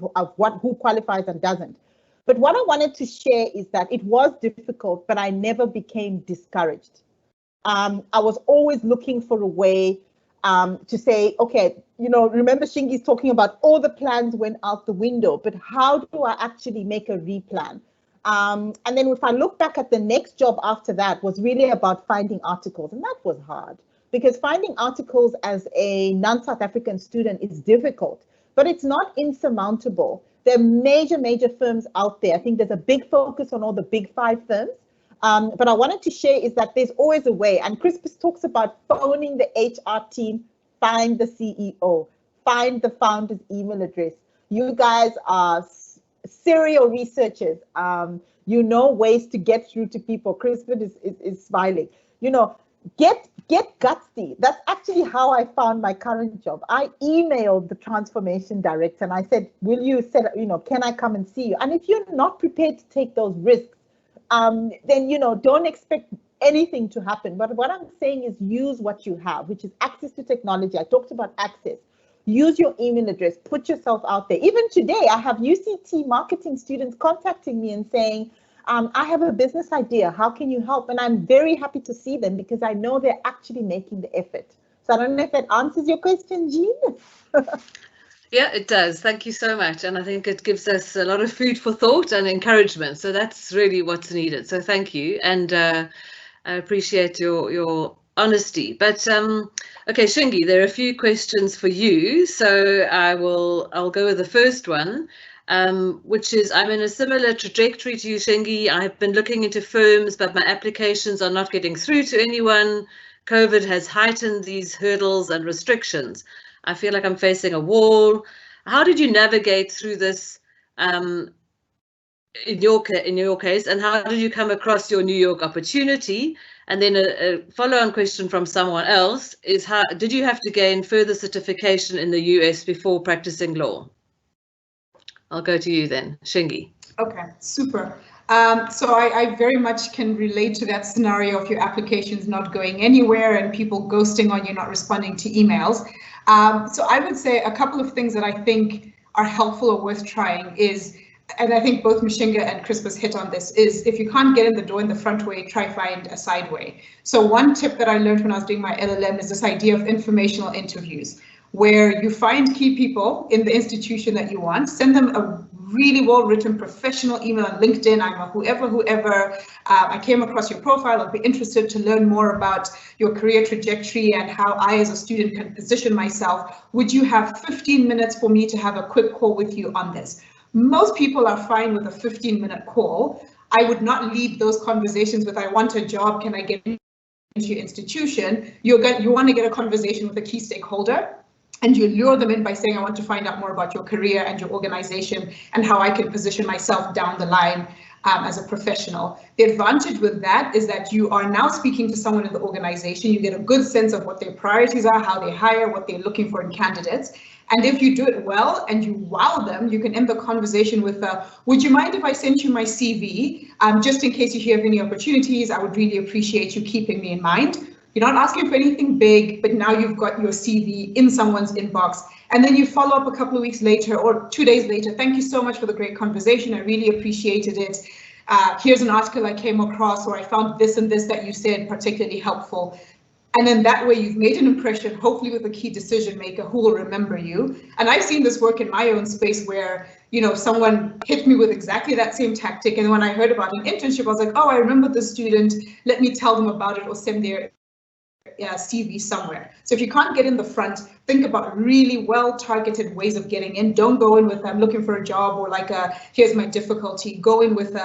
who qualifies and doesn't. But what I wanted to share is that it was difficult, but I never became discouraged. I was always looking for a way to say, okay, remember Shingi's talking about all the plans went out the window, but how do I actually make a replan? And then if I look back at the next job after that was really about finding articles, and that was hard because finding articles as a non-South African student is difficult, but it's not insurmountable. There are major firms out there. I think there's a big focus on all the big 5 firms. But I wanted to share is that there's always a way. And Crispus talks about phoning the HR team, find the CEO, find the founder's email address. You guys are serial researchers. Ways to get through to people. Crispus is smiling. Get gutsy. That's actually how I found my current job. I emailed the transformation director and I said, will you can I come and see you? And if you're not prepared to take those risks, then, don't expect anything to happen. But what I'm saying is use what you have, which is access to technology. I talked about access. Use your email address, put yourself out there. Even today, I have UCT marketing students contacting me and saying, I have a business idea. How can you help? And I'm very happy to see them because I know they're actually making the effort. So I don't know if that answers your question, Jean. Yeah, it does. Thank you so much. And I think it gives us a lot of food for thought and encouragement. So that's really what's needed. So thank you. And I appreciate your honesty. But okay, Shingi, there are a few questions for you. So I'll go with the first one. Which is, I'm in a similar trajectory to you, Shingi. I've been looking into firms, but my applications are not getting through to anyone. COVID has heightened these hurdles and restrictions. I feel like I'm facing a wall. How did you navigate through this in your case, and how did you come across your New York opportunity? And then a follow-on question from someone else is, how did you have to gain further certification in the US before practicing law? I'll go to you then, Shingi. Okay, super. So I very much can relate to that scenario of your applications not going anywhere and people ghosting on you, not responding to emails. So I would say a couple of things that I think are helpful or worth trying is, and I think both Mishinga and Crispus hit on this, is if you can't get in the door in the front way, try find a side way. So one tip that I learned when I was doing my LLM is this idea of informational interviews, where you find key people in the institution that you want, send them a really well-written professional email on LinkedIn. I'm a whoever, I came across your profile. I'll be interested to learn more about your career trajectory and how I as a student can position myself. Would you have 15 minutes for me to have a quick call with you on this? Most people are fine with a 15-minute call. I would not lead those conversations with, I want a job, can I get into your institution? You want to get a conversation with a key stakeholder, and you lure them in by saying, I want to find out more about your career and your organization and how I can position myself down the line as a professional. The advantage with that is that you are now speaking to someone in the organization. You get a good sense of what their priorities are, how they hire, what they're looking for in candidates. And if you do it well and you wow them, you can end the conversation with, would you mind if I sent you my CV? Just in case you have any opportunities, I would really appreciate you keeping me in mind. You're not asking for anything big, but now you've got your CV in someone's inbox. And then you follow up a couple of weeks later or 2 days later. Thank you so much for the great conversation. I really appreciated it. Here's an article I came across, or I found this and this that you said particularly helpful. And then that way you've made an impression, hopefully with a key decision maker who will remember you. And I've seen this work in my own space where, someone hit me with exactly that same tactic. And when I heard about an internship, I was like, oh, I remember the student. Let me tell them about it or send their CV somewhere. So if you can't get in the front, think about really well-targeted ways of getting in. Don't go in with I'm looking for a job or like here's my difficulty. Go in with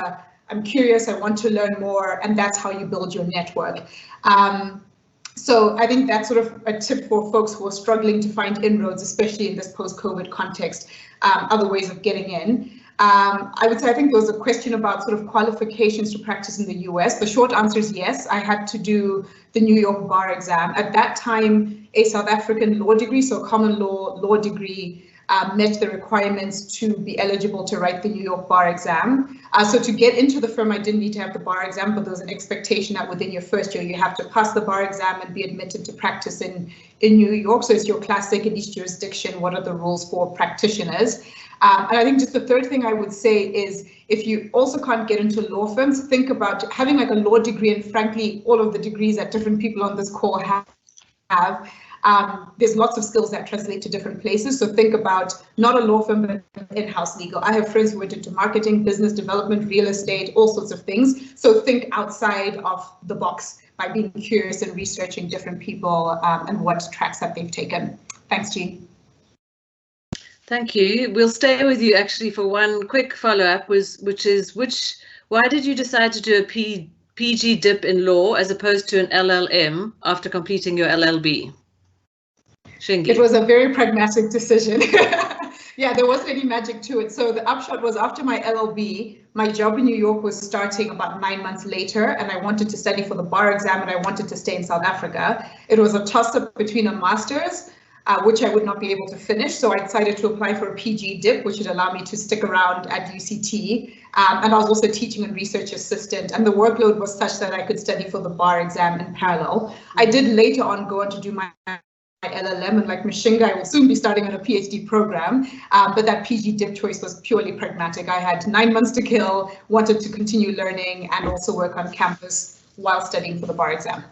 I'm curious, I want to learn more, and that's how you build your network. So I think that's sort of a tip for folks who are struggling to find inroads, especially in this post-COVID context, other ways of getting in. I would say, I think there was a question about sort of qualifications to practice in the US. The short answer is yes. I had to do the New York bar exam. At that time, a South African law degree, so common law degree, met the requirements to be eligible to write the New York bar exam. So to get into the firm, I didn't need to have the bar exam, but there was an expectation that within your first year, you have to pass the bar exam and be admitted to practice in New York. So it's your classic in each jurisdiction, what are the rules for practitioners? And I think just the third thing I would say is if you also can't get into law firms, think about having like a law degree, and frankly, all of the degrees that different people on this call have. There's lots of skills that translate to different places. So think about not a law firm, but in-house legal. I have friends who went into marketing, business development, real estate, all sorts of things. So think outside of the box by being curious and researching different people and what tracks that they've taken. Thanks, Jean. Thank you. We'll stay with you actually for one quick follow-up, why did you decide to do a PG dip in law as opposed to an LLM after completing your LLB? Shingi. It was a very pragmatic decision. Yeah, there wasn't any magic to it. So the upshot was after my LLB, my job in New York was starting about 9 months later, and I wanted to study for the bar exam and I wanted to stay in South Africa. It was a toss-up between a master's, which I would not be able to finish. So I decided to apply for a PG dip, which would allow me to stick around at UCT. And I was also teaching and research assistant, and the workload was such that I could study for the bar exam in parallel. I did later on go on to do my LLM, and like Mishinga, I will soon be starting on a PhD program, but that PG dip choice was purely pragmatic. I had 9 months to kill, wanted to continue learning and also work on campus while studying for the bar exam.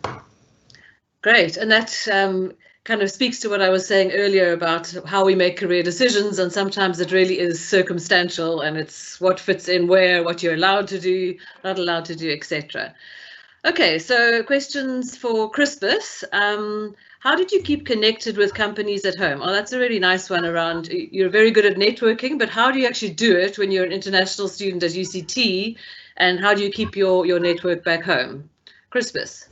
Great, and that kind of speaks to what I was saying earlier about how we make career decisions, and sometimes it really is circumstantial and it's what fits in where, what you're allowed to do, not allowed to do, etc. Okay, so questions for Crispus. How did you keep connected with companies at home? Oh, that's a really nice one around, you're very good at networking, but how do you actually do it when you're an international student at UCT, and how do you keep your network back home? Crispus.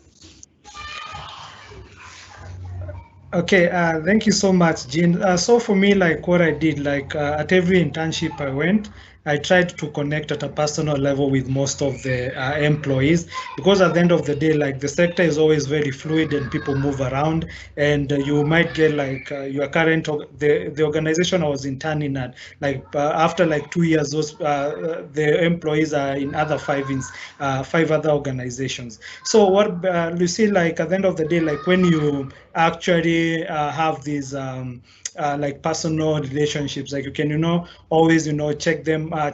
Okay, thank you so much, Jean. So for me, like what I did, like at every internship I went, I tried to connect at a personal level with most of the employees, because at the end of the day, like the sector is always very fluid and people move around, and you might get like your current, the organization I was interning at, like after like 2 years, those the employees are in other five other organizations. So what you see, like at the end of the day, like when you actually have these like personal relationships, like you can, always,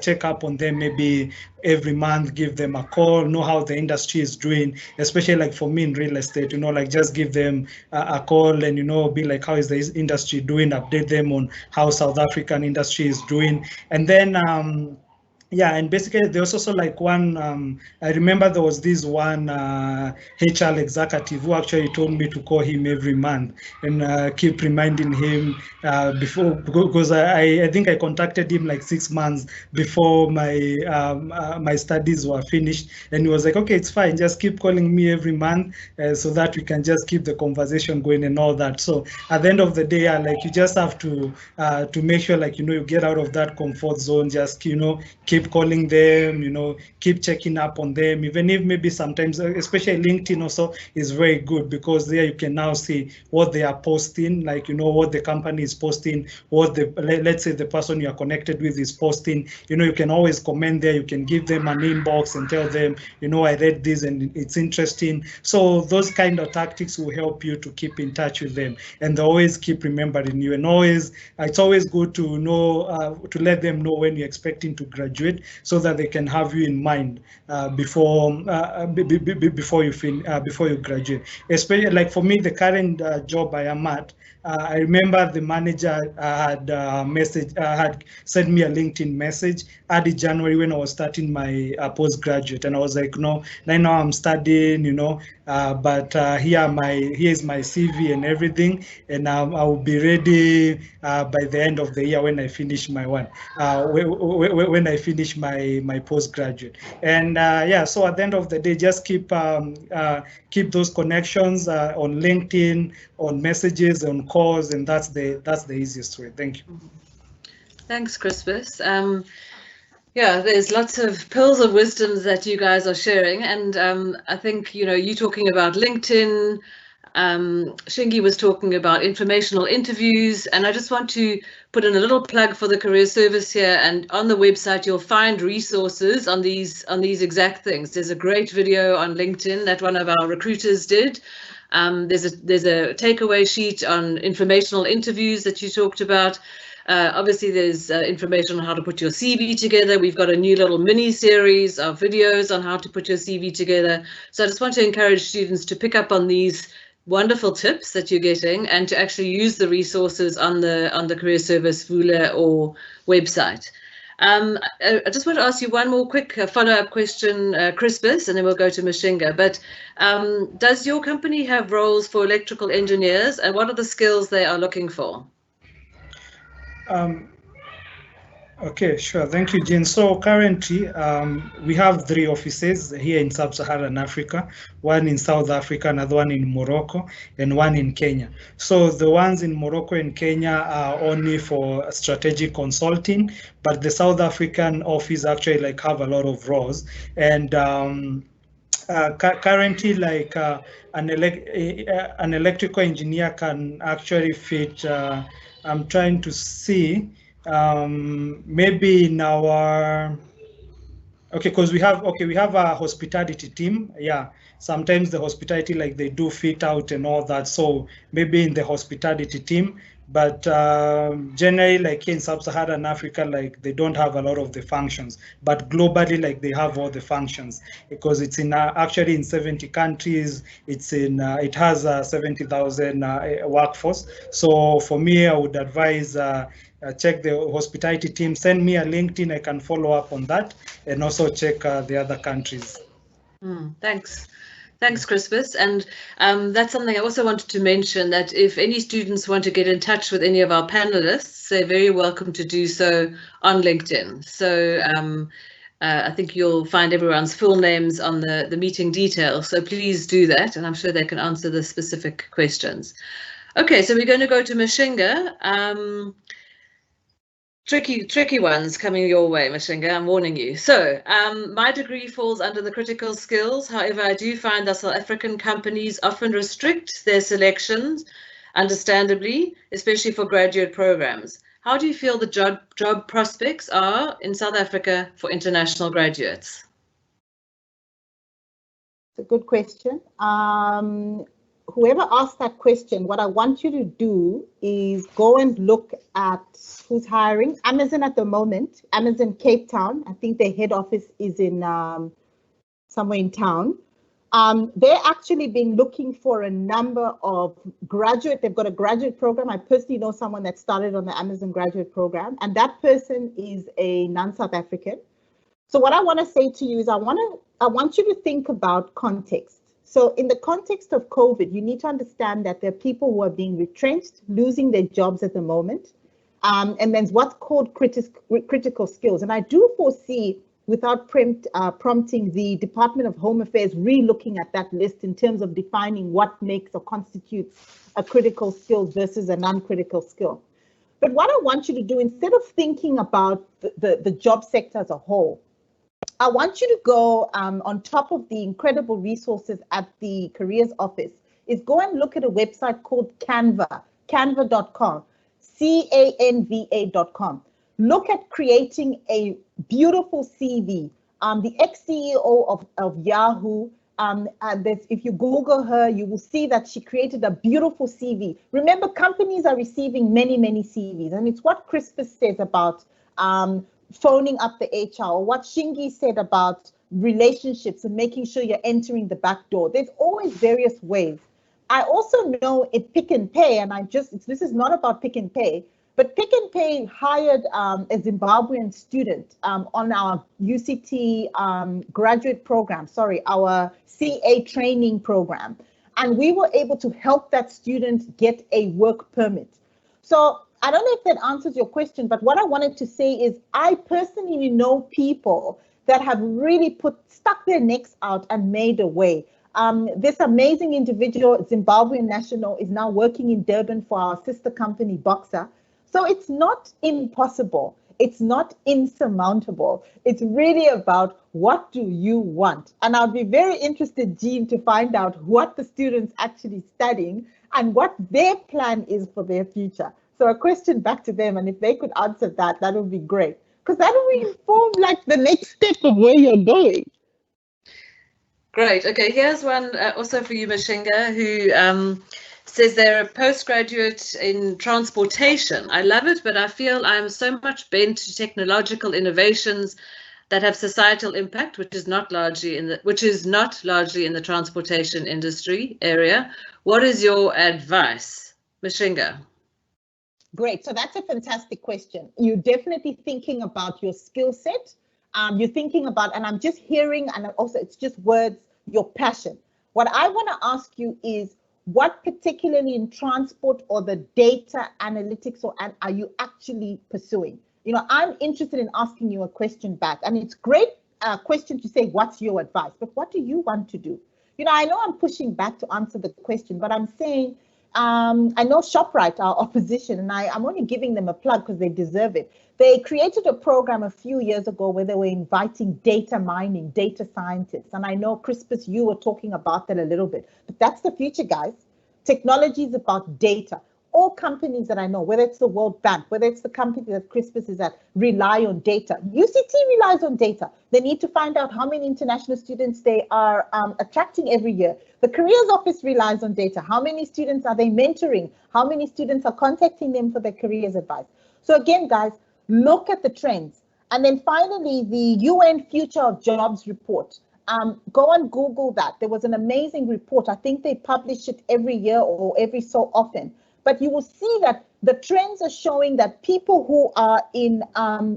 check up on them maybe every month, give them a call, know how the industry is doing, especially like for me in real estate, like just give them a call and, be like, how is the industry doing, update them on how South African industry is doing. And then, yeah, and basically there was also like one, I remember there was this one HR executive who actually told me to call him every month and keep reminding him before, because I think I contacted him like 6 months before my my studies were finished, and he was like, okay, it's fine, just keep calling me every month so that we can just keep the conversation going and all that. So at the end of the day, yeah, like you just have to make sure, like, you get out of that comfort zone, just, keep calling them, keep checking up on them, even if maybe sometimes, especially LinkedIn also is very good, because there you can now see what they are posting, like, what the company is posting, what the, let's say the person you are connected with is posting, you can always comment there, you can give them an inbox and tell them, I read this and it's interesting. So those kind of tactics will help you to keep in touch with them, and they always keep remembering you, and always, it's always good to know, to let them know when you're expecting to graduate, so that they can have you in mind before you graduate. Especially like for me, the current job I am at, I remember the manager had had sent me a LinkedIn message early January when I was starting my postgraduate, and I was like, no, right now I'm studying, but here's my CV and everything, and I will be ready by the end of the year when I finish my when I finish my postgraduate. And yeah, so at the end of the day, just keep those connections on LinkedIn, on messages, on calls, and that's the easiest way. Thank you. Thanks, Crispus. Yeah, there's lots of pearls of wisdom that you guys are sharing, and I think you talking about LinkedIn. Shingi was talking about informational interviews, and I just want to put in a little plug for the career service here. And on the website, you'll find resources on these exact things. There's a great video on LinkedIn that one of our recruiters did. There's a takeaway sheet on informational interviews that you talked about. Obviously, there's information on how to put your CV together. We've got a new little mini series of videos on how to put your CV together. So I just want to encourage students to pick up on these wonderful tips that you're getting and to actually use the resources on the Career Service Vula or website. I just want to ask you one more quick follow-up question, Crispus, and then we'll go to Mishinga. But does your company have roles for electrical engineers, and what are the skills they are looking for? Okay, sure. Thank you, Jean. So currently, we have 3 offices here in Sub-Saharan Africa, one in South Africa, another one in Morocco, and one in Kenya. So the ones in Morocco and Kenya are only for strategic consulting, but the South African office actually have a lot of roles. And currently, an electrical engineer can actually fit. I'm trying to see. Maybe in our because we have a hospitality team. Yeah, sometimes the hospitality they do fit out and all that, so maybe in the hospitality team. But generally, in Sub-Saharan Africa, they don't have a lot of the functions, but globally, they have all the functions, because it's in actually in 70 countries. It's in it has 70,000 workforce. So for me, I would advise check the hospitality team. Send me a LinkedIn. I can follow up on that, and also check the other countries. Thanks, Crispus. And that's something I also wanted to mention, that if any students want to get in touch with any of our panelists, they're very welcome to do so on LinkedIn. So I think you'll find everyone's full names on the meeting details. So please do that, and I'm sure they can answer the specific questions. Okay, so we're going to go to Mishinga. Tricky ones coming your way, Mishinga, I'm warning you. So my degree falls under the critical skills. However, I do find that South African companies often restrict their selections, understandably, especially for graduate programs. How do you feel the job prospects are in South Africa for international graduates? It's a good question. Whoever asked that question, what I want you to do is go and look at who's hiring. Amazon at the moment, Amazon Cape Town, I think their head office is in somewhere in town. They're actually been looking for a number of graduate. They've got a graduate program. I personally know someone that started on the Amazon graduate program, and that person is a non-South African. So what I want to say to you is I want you to think about context. So in the context of COVID, you need to understand that there are people who are being retrenched, losing their jobs at the moment. And then what's called critical skills. And I do foresee, without prompting, the Department of Home Affairs re-looking at that list in terms of defining what makes or constitutes a critical skill versus a non-critical skill. But what I want you to do, instead of thinking about the job sector as a whole, I want you to go on top of the incredible resources at the careers office, is go and look at a website called Canva, canva.com, canva.com. Look at creating a beautiful CV. The ex-CEO of Yahoo, if you Google her, you will see that she created a beautiful CV. Remember, companies are receiving many, many CVs, and it's what Crispus says about phoning up the HR, or what Shingi said about relationships and making sure you're entering the back door. There's always various ways. I also know at Pick and Pay, and this is not about Pick and Pay, but Pick and Pay hired a Zimbabwean student on our UCT graduate program, our CA training program. And we were able to help that student get a work permit. So I don't know if that answers your question, but what I wanted to say is I personally know people that have really stuck their necks out and made a way. This amazing individual, Zimbabwean national, is now working in Durban for our sister company, Boxer. So it's not impossible. It's not insurmountable. It's really about what do you want? And I'll be very interested, Jean, to find out what the students actually studying and what their plan is for their future. So a question back to them, and if they could answer that, that would be great. Because that will inform like the next step of where you're going. Great. Okay, here's one also for you, Mishinga, who says they're a postgraduate in transportation. I love it, but I feel I'm so much bent to technological innovations that have societal impact, which is not largely in the transportation industry area. What is your advice, Mishinga? Great. So that's a fantastic question. You're definitely thinking about your skill set. You're thinking about, and I'm just hearing, and also it's just words, your passion. What I want to ask you is, what particularly in transport or the data analytics are you actually pursuing? You know, I'm interested in asking you a question back, and it's great question to say, what's your advice? But what do you want to do? You know, I know I'm pushing back to answer the question, but I'm saying, I know ShopRite, our opposition, and I'm only giving them a plug because they deserve it. They created a program a few years ago where they were inviting data mining, data scientists. And I know, Crispus, you were talking about that a little bit, but that's the future, guys. Technology is about data. All companies that I know, whether it's the World Bank, whether it's the company that Crispus is at, rely on data. UCT relies on data. They need to find out how many international students they are attracting every year. The careers office relies on data. How many students are they mentoring? How many students are contacting them for their careers advice? So again, guys, look at the trends. And then finally, the UN Future of Jobs report. Go and Google that. There was an amazing report. I think they publish it every year or every so often. But you will see that the trends are showing that people who are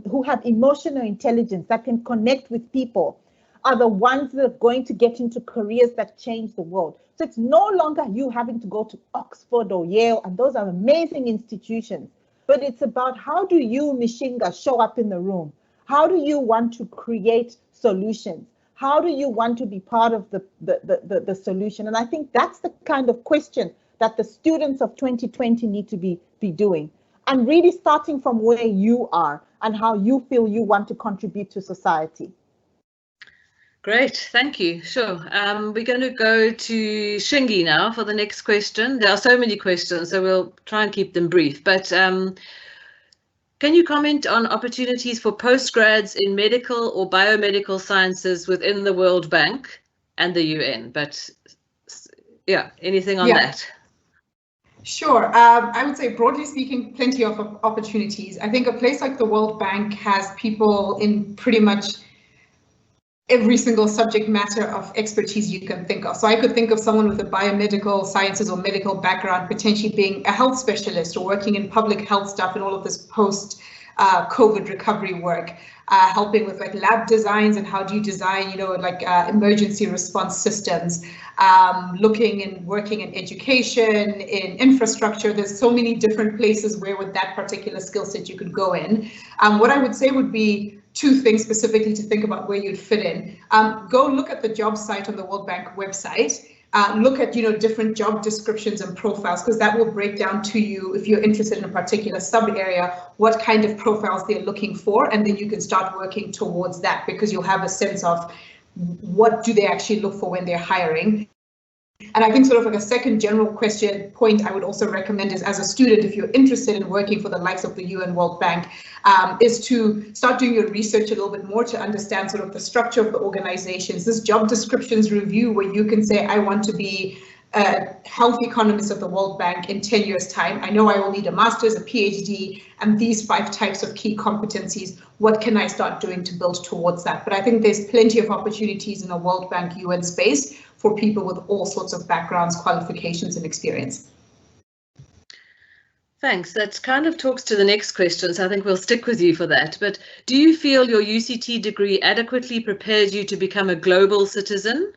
who have emotional intelligence, that can connect with people, are the ones that are going to get into careers that change the world. So it's no longer you having to go to Oxford or Yale, and those are amazing institutions. But it's about, how do you, Mishinga, show up in the room? How do you want to create solutions? How do you want to be part of the solution? And I think that's the kind of question that the students of 2020 need to be doing, and really starting from where you are and how you feel you want to contribute to society. Great, thank you. Sure. We're going to go to Shingi now for the next question. There are so many questions, so we'll try and keep them brief. But can you comment on opportunities for postgrads in medical or biomedical sciences within the World Bank and the UN? But yeah, anything on that? Sure. I would say, broadly speaking, plenty of opportunities. I think a place like the World Bank has people in pretty much every single subject matter of expertise you can think of. So I could think of someone with a biomedical sciences or medical background potentially being a health specialist or working in public health stuff and all of this post-COVID recovery work, helping with like lab designs and how do you design, you know, like emergency response systems, looking and working in education, in infrastructure. There's so many different places where with that particular skill set you could go in. What I would say would be two things specifically to think about where you'd fit in. Go look at the job site on the World Bank website. Look at, you know, different job descriptions and profiles, because that will break down to you, if you're interested in a particular sub area, what kind of profiles they're looking for, and then you can start working towards that, because you'll have a sense of what do they actually look for when they're hiring. And I think sort of like a second general point I would also recommend is, as a student, if you're interested in working for the likes of the UN World Bank, is to start doing your research a little bit more to understand sort of the structure of the organizations. This job descriptions review where you can say, I want to be a health economist of the World Bank in 10 years time. I know I will need a master's, a PhD, and these 5 types of key competencies. What can I start doing to build towards that? But I think there's plenty of opportunities in a World Bank UN space for people with all sorts of backgrounds, qualifications, and experience. Thanks. That kind of talks to the next question, so I think we'll stick with you for that. But do you feel your UCT degree adequately prepares you to become a global citizen?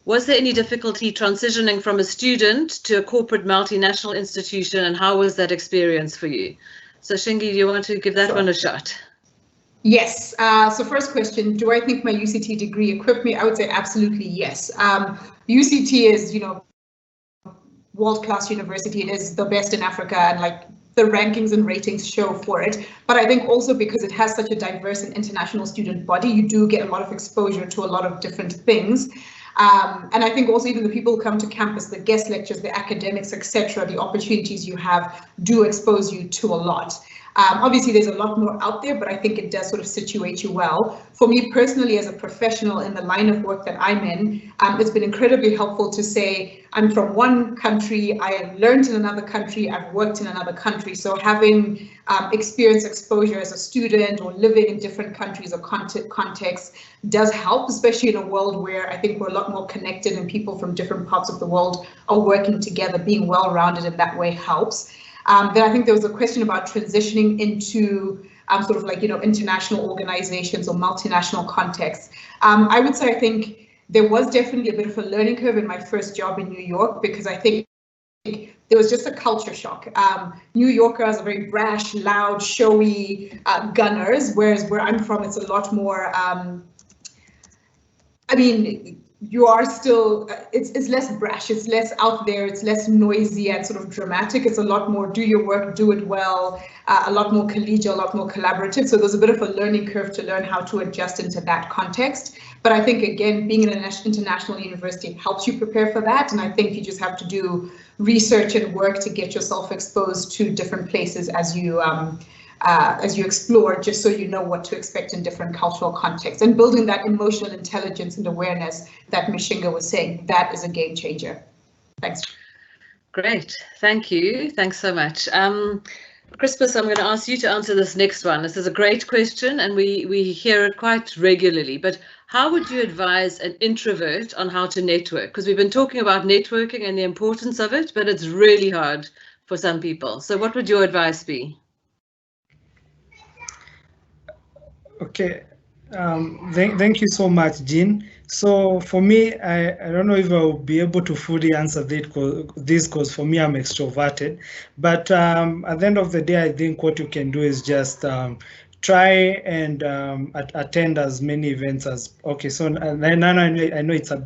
Was there any difficulty transitioning from a student to a corporate multinational institution, and how was that experience for you? So Shingi, do you want to give that one a shot? Yes. So first question, do I think my UCT degree equipped me? I would say absolutely yes. UCT is, world-class university. It is the best in Africa, and like the rankings and ratings show for it. But I think also because it has such a diverse and international student body, you do get a lot of exposure to a lot of different things. And I think also even the people who come to campus, the guest lectures, the academics, etc., the opportunities you have do expose you to a lot. Obviously, there's a lot more out there, but I think it does sort of situate you well. For me personally, as a professional in the line of work that I'm in, it's been incredibly helpful to say, I'm from one country, I have learned in another country, I've worked in another country. So having experience, exposure as a student or living in different countries or contexts does help, especially in a world where I think we're a lot more connected and people from different parts of the world are working together. Being well-rounded in that way helps. Then I think there was a question about transitioning into sort of like, international organizations or multinational contexts. I would say I think there was definitely a bit of a learning curve in my first job in New York, because I think there was just a culture shock. New Yorkers are very brash, loud, showy gunners, whereas where I'm from, it's a lot more, you are still, it's less brash, it's less out there, it's less noisy and sort of dramatic. It's a lot more do your work, do it well, a lot more collegial, a lot more collaborative. So there's a bit of a learning curve to learn how to adjust into that context. But I think, again, being in an international university helps you prepare for that. And I think you just have to do research and work to get yourself exposed to different places as you explore, just so you know what to expect in different cultural contexts, and building that emotional intelligence and awareness that Mishinga was saying, that is a game changer. Thanks. Great, thank you. Thanks so much. Crispus, I'm going to ask you to answer this next one. This is a great question, and we hear it quite regularly, but how would you advise an introvert on how to network? Because we've been talking about networking and the importance of it, but it's really hard for some people. So what would your advice be? Okay, thank you so much, Jean. So for me, I don't know if I will be able to fully answer this because for me, I'm extroverted. But at the end of the day, I think what you can do is just try and attend as many events as, okay, so I know it's a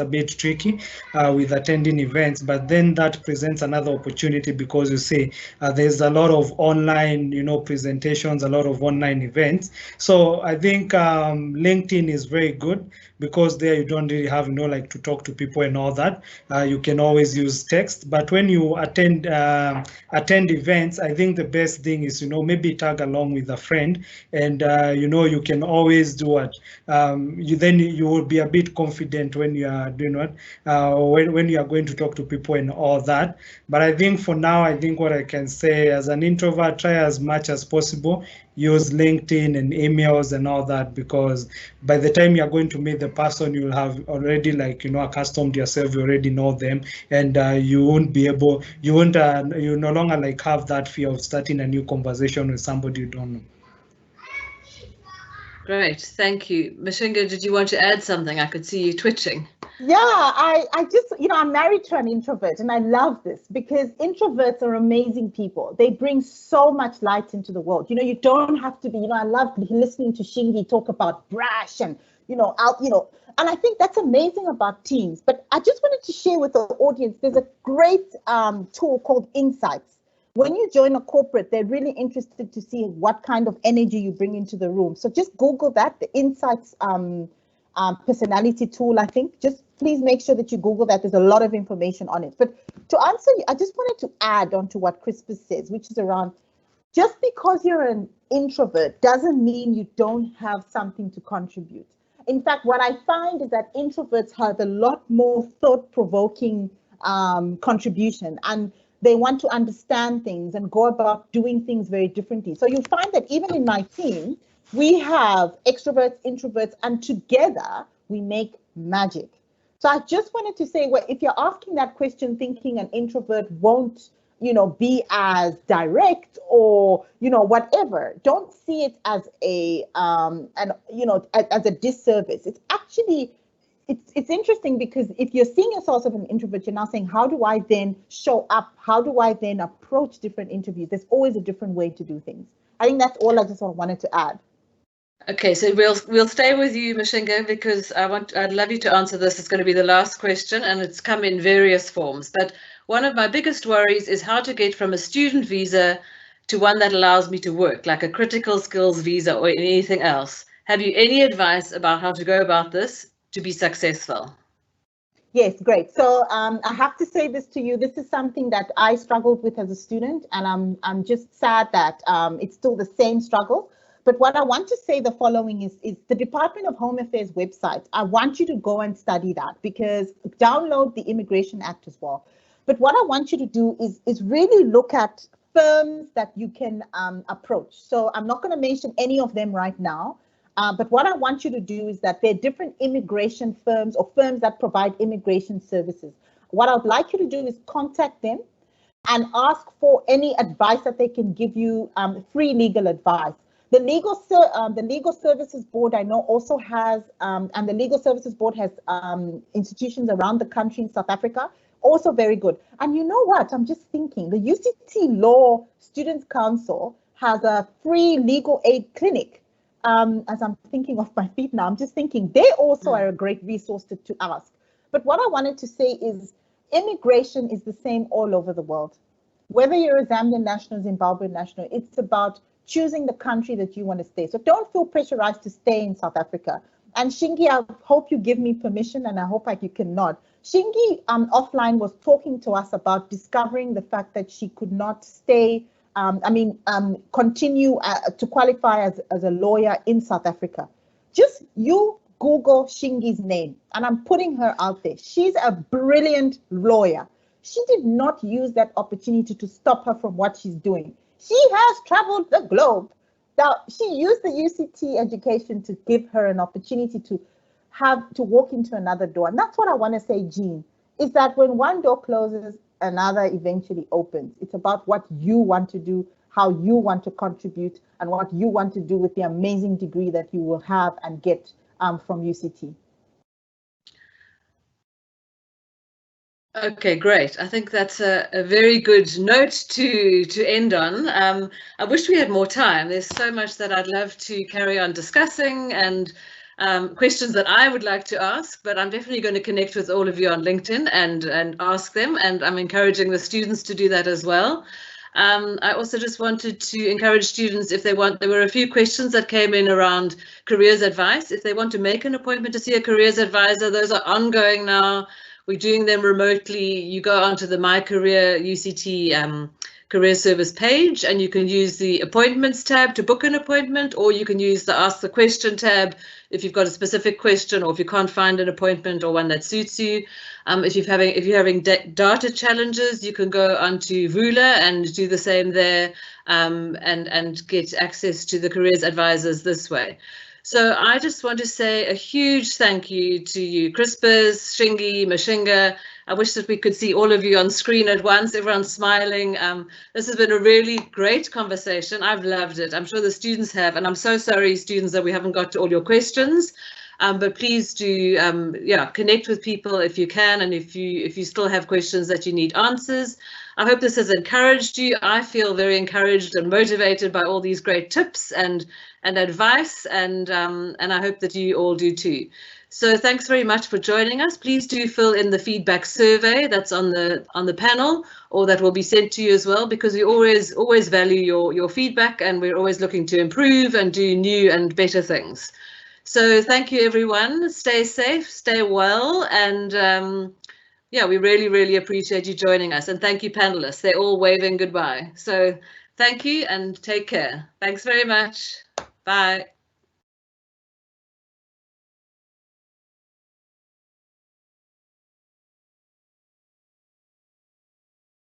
bit tricky with attending events, but then that presents another opportunity, because you see there's a lot of online, presentations, a lot of online events. So I think LinkedIn is very good, because there you don't really have, like to talk to people and all that. You can always use text, but when you attend events, I think the best thing is, maybe tag along with a friend, and you can always do what then you will be a bit confident when you are doing what when you are going to talk to people and all that. But I think for now, I think what I can say as an introvert, try as much as possible, use LinkedIn and emails and all that, because by the time you're going to meet the person, you'll have already accustomed yourself, you already know them, and you won't be able, you no longer have that fear of starting a new conversation with somebody you don't know. Great, thank you. Mishinga, did you want to add something? I could see you twitching. Yeah, I just, I'm married to an introvert, and I love this because introverts are amazing people. They bring so much light into the world. You don't have to be, I love listening to Shingi talk about brash and, and I think that's amazing about teams. But I just wanted to share with the audience, there's a great tool called Insights. When you join a corporate, they're really interested to see what kind of energy you bring into the room. So just Google that, the Insights personality tool, I think. Just please make sure that you Google that. There's a lot of information on it. But to answer you, I just wanted to add on to what Crispus says, which is around, just because you're an introvert doesn't mean you don't have something to contribute. In fact, what I find is that introverts have a lot more thought-provoking contribution, and they want to understand things and go about doing things very differently. So you'll find that even in my team, we have extroverts, introverts, and together we make magic. So I just wanted to say, well, if you're asking that question thinking an introvert won't, be as direct or, whatever, don't see it as a, as a disservice. It's actually, it's interesting because if you're seeing yourself as an introvert, you're now saying, how do I then show up? How do I then approach different interviews? There's always a different way to do things. I think that's all I just wanted to add. Okay, so we'll stay with you, Mishinga, because I'd love you to answer this. It's going to be the last question, and it's come in various forms. But one of my biggest worries is how to get from a student visa to one that allows me to work, like a critical skills visa or anything else. Have you any advice about how to go about this to be successful? Yes, great. So I have to say this to you. This is something that I struggled with as a student, and I'm just sad that it's still the same struggle. But what I want to say the following is the Department of Home Affairs website. I want you to go and study that, because download the Immigration Act as well. But what I want you to do is really look at firms that you can approach. So I'm not going to mention any of them right now. But what I want you to do is that there are different immigration firms or firms that provide immigration services. What I would like you to do is contact them and ask for any advice that they can give you, free legal advice. The Legal Services Board, I know, also has, and the Legal Services Board has institutions around the country in South Africa, also very good. And you know what, I'm just thinking, the UCT Law Students Council has a free legal aid clinic. As I'm thinking off my feet now, I'm just thinking they also are a great resource to ask. But what I wanted to say is immigration is the same all over the world. Whether you're a Zambian national, Zimbabwean national, it's about choosing the country that you want to stay. So don't feel pressurized to stay in South Africa. And Shingi, I hope you give me permission, and I hope you can nod. Shingi offline was talking to us about discovering the fact that she could not stay, continue to qualify as a lawyer in South Africa. Just you Google Shingi's name, and I'm putting her out there. She's a brilliant lawyer. She did not use that opportunity to stop her from what she's doing. She has traveled the globe. Now, she used the UCT education to give her an opportunity to walk into another door. And that's what I want to say, Jean, is that when one door closes, another eventually opens. It's about what you want to do, how you want to contribute, and what you want to do with the amazing degree that you will have and get from UCT. Okay, great. I think that's a very good note to end on. I wish we had more time. There's so much that I'd love to carry on discussing, and questions that I would like to ask, but I'm definitely going to connect with all of you on LinkedIn and ask them, and I'm encouraging the students to do that as well. I also just wanted to encourage students, if they want, there were a few questions that came in around careers advice. If they want to make an appointment to see a careers advisor, those are ongoing now. We're doing them remotely. You go onto the My Career UCT career service page, and you can use the appointments tab to book an appointment, or you can use the ask the question tab if you've got a specific question, or if you can't find an appointment or one that suits you. If you're having data challenges, you can go onto Vula and do the same there, and get access to the careers advisors this way. So I just want to say a huge thank you to you, Crispus, Shingi, Mishinga. I wish that we could see all of you on screen at once. Everyone's smiling. This has been a really great conversation. I've loved it. I'm sure the students have, and I'm so sorry, students, that we haven't got to all your questions. But please do, connect with people if you can, and if you still have questions that you need answers. I hope this has encouraged you. I feel very encouraged and motivated by all these great tips and advice, and I hope that you all do too. So thanks very much for joining us. Please do fill in the feedback survey that's on the panel, or that will be sent to you as well, because we always value your feedback, and we're always looking to improve and do new and better things. So thank you, everyone. Stay safe, stay well, and we really, really appreciate you joining us. And thank you, panelists. They're all waving goodbye. So thank you and take care. Thanks very much. Bye.